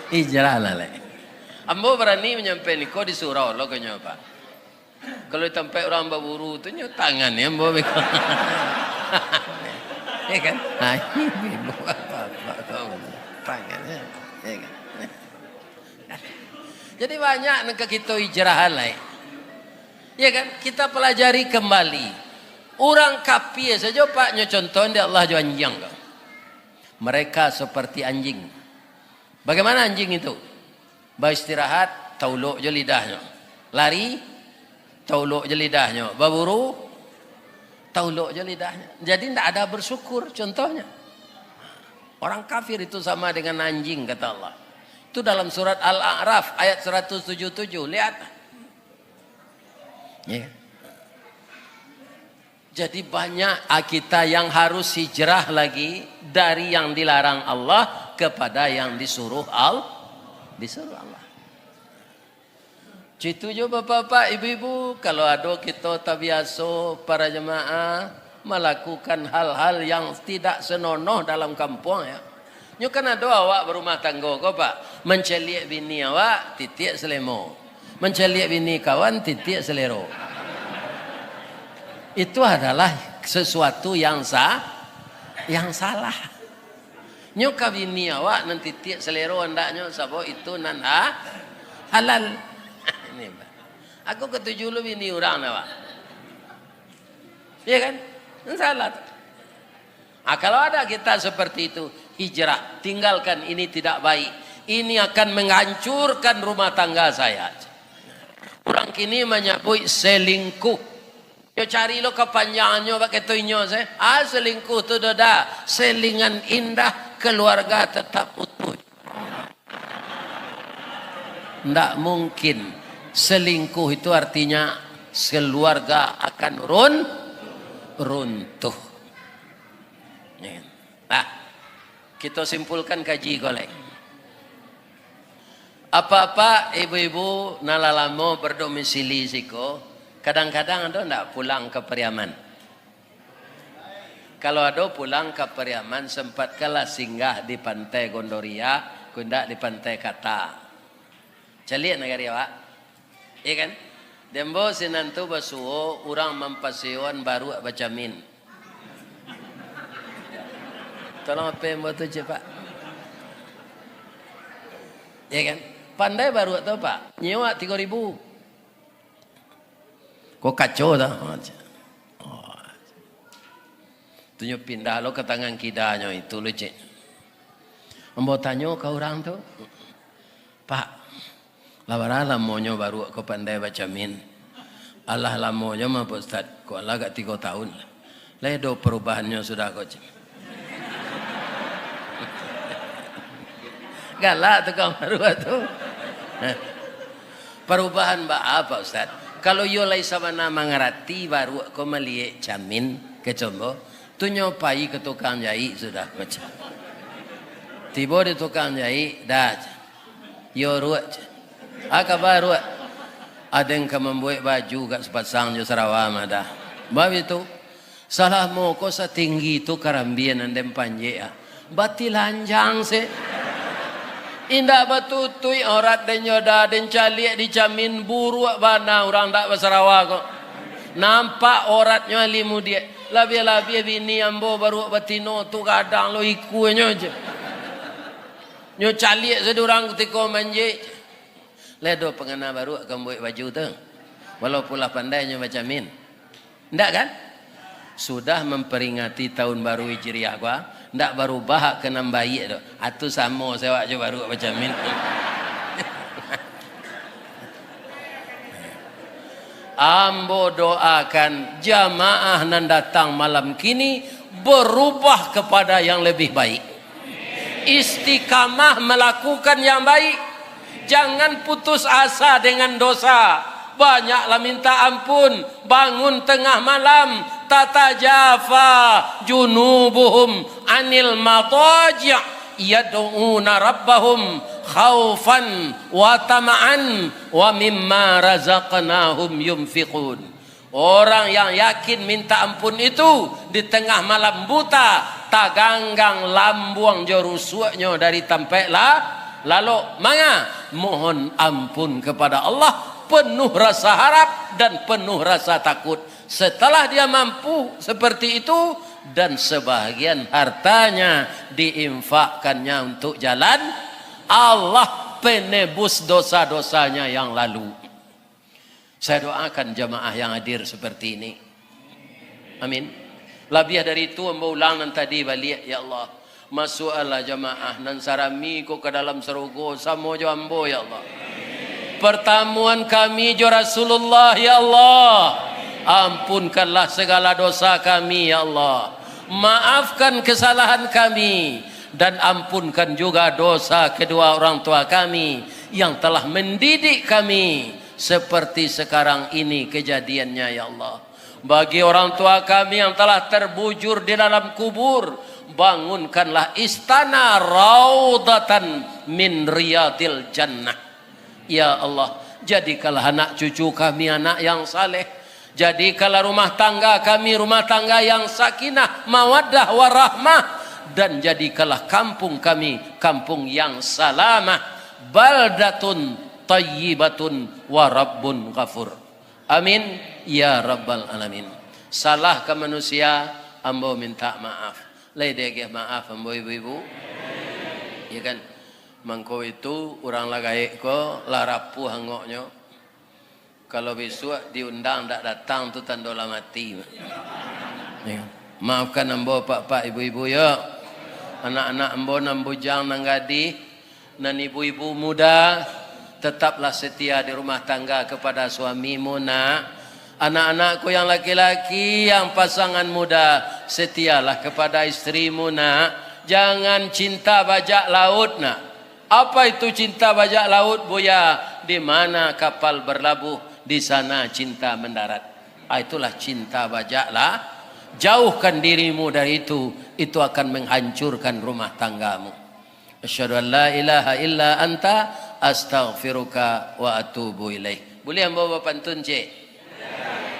Hijrah lalai. Ambo berani menyampaikan kau di surau lo kenya pak. Kalau tempat orang berburu tu nyo tangan ya ambo bekal. Ya kan? Hai ibu apa kau tangan ya. Ya kan? Jadi banyak nak kita hijrah lalai. Ya kan? Kita pelajari kembali. Orang kafir saja pak nyo contoh dia Allah jo anjing. Mereka seperti anjing. Bagaimana anjing itu? Beristirahat, tauluk je lidahnya. Lari, tauluk je lidahnya. Berburu, tauluk je lidahnya. Jadi tidak ada bersyukur contohnya. Orang kafir itu sama dengan anjing kata Allah. Itu dalam surat Al-A'raf ayat 177. Lihat. Ya. Jadi banyak kita yang harus hijrah lagi dari yang dilarang Allah kepada yang disuruh Allah. Itu juga bapak-bapak, ibu-ibu, kalau ada kita tak biasa para jemaah melakukan hal-hal yang tidak senonoh dalam kampung ya. Nyo kan ada awak berumah tangga kau pak, menceliak bini awak titik selemo, menceliak bini kawan titik selero. Itu adalah sesuatu yang salah. Nyo kawini awak nanti tiak selero andaknya sabo itu nan halal. Ini Mbak. Aku ketujuh lu bini orang awak. Iya kan? Salah. Kalau ada kita seperti itu, hijrah, tinggalkan ini tidak baik. Ini akan menghancurkan rumah tangga saya. Orang kini menyebut selingkuh. Yo cari lo kepanjangannya pakai tuinyo saya. Selingkuh tu dah selingan indah, keluarga tetap utuh. Ndak mungkin. Selingkuh itu artinya keluarga akan runtuh. Nah, kita simpulkan kaji golek. Apa-apa ibu-ibu nalalamo berdomisili siko. Kadang-kadang ada ndak pulang ke Periaman. Kalau ada pulang ke Periaman, sempat kalah singgah di pantai Gondoria, kundak di pantai Kata. Calian negara Pak. Iya kan? Dembo sinantu basuo, orang mampasion baru bacamin. Tolong apa yang buat tu Pak? Iya kan? Pandai baru atau Pak? Nyewa 3.000. Kok kacau dah. Tunjuk pindah lo ke tangan kidanya itu lo cik. Ambo tanya ke orang tu, Pak, lawan lamonyo baru ke pandai baca min. Allah lamonyo mah Pak Ustaz, kok Allah gak 3 tahun. Ledo perubahannya sudah kok cik. Galak tukang baru tu. Perubahan apa Ustaz? Kalau yo lai sama nama ngerati baru kau melihat jamin ke combo, tu nyopai ke tukang jahit sudah macam. Tiba di tukang jahit dah, yo ruat, kabar ruat. Ada yang membuat baju kat sepasang jo Sarawak dah. Bab itu salah mo ko sa tinggi tu karambian andem panje bati lanjang se. Indah batutui orat dan nyoda dan caliak dijamin buru bana orang tak Sarawak kok. Nampak oratnya limu dia. Labia-labia bini ambo baru batino tu kadang lo ikunya je. Nyo caliak sedurang ketika manje. Ledo pengena baru akan buat baju tu. Walaupun lah pandainya bacamin. Ndak kan? Sudah memperingati tahun baru Hijriah gua. Ndak baru bahak ke 6 bayi tu. Atu sama saya je baru macam min. Ambo doakan jamaah nan datang malam kini berubah kepada yang lebih baik. Istiqamah melakukan yang baik. Jangan putus asa dengan dosa. Banyaklah minta ampun, bangun tengah malam, tatajafa junubuhum anil mataji' yad'una rabbahum khaufan wa tama'an wa mimma razaqnahum yunfiqun. Orang yang yakin minta ampun itu di tengah malam buta, taganggang lambuang jorusuknya dari tampeklah, lalu manga mohon ampun kepada Allah, penuh rasa harap dan penuh rasa takut. Setelah dia mampu seperti itu dan sebahagian hartanya diinfakkannya untuk jalan Allah, penebus dosa-dosanya yang lalu. Saya doakan jamaah yang hadir seperti ini. Amin. Lebih dari itu ambo ulang nan tadi balik ya Allah. Masuklah jamaah nan sarami ko ke dalam serugo samo jo ambo ya Allah. Pertemuan kami jo Rasulullah ya Allah. Ampunkanlah segala dosa kami ya Allah. Maafkan kesalahan kami dan ampunkan juga dosa kedua orang tua kami yang telah mendidik kami seperti sekarang ini kejadiannya ya Allah. Bagi orang tua kami yang telah terbujur di dalam kubur, bangunkanlah istana raudatan min riyadil jannah. Ya Allah, jadikanlah anak cucu kami anak yang saleh. Jadikanlah rumah tangga kami rumah tangga yang sakinah, mawaddah, warahmah. Dan jadikanlah kampung kami kampung yang salamah. Baldatun tayyibatun wa rabbun ghafur. Amin ya rabbal alamin. salah ke manusia, ambo minta maaf. Lai dia maaf ambo ibu-ibu. Ya kan? Mangko itu orang lagai ko larapu hangoknya. Kalau besok diundang tak datang tu tandola mati. Ya. Maafkan ambo pak-pak ibu-ibu ya. Anak-anak ambo nan bujang nan gadis nan ibu-ibu muda, tetaplah setia di rumah tangga kepada suamimu nak. Anak-anakku yang laki-laki, yang pasangan muda, setialah kepada istrimu nak. Jangan cinta bajak laut nak. Apa itu cinta bajak laut Buya? Di mana kapal berlabuh, di sana cinta mendarat. Itulah cinta bajak lah. Jauhkan dirimu dari itu akan menghancurkan rumah tanggamu. Asyhadu an la ilaha illa anta astaghfiruka wa atubu ilaih. Boleh bawa pantun cik?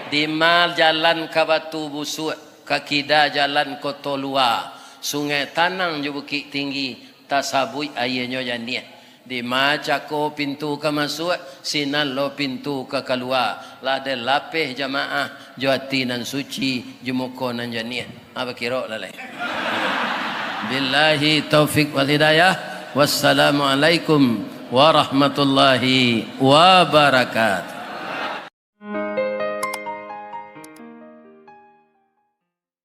Di mal jalan ke Batu Busuk, ke Kida jalan ke Tolua, Sungai Tanang je Bukit Tinggi, tasabui ayahnya janiah. Di macako pintu ke masuk, sinan lo pintu ke keluar. Lada lapih jamaah, juati nan suci, jumuko nan janiah. Apa kira lalai? Billahi taufiq wal hidayah. Wassalamualaikum warahmatullahi wabarakatuh.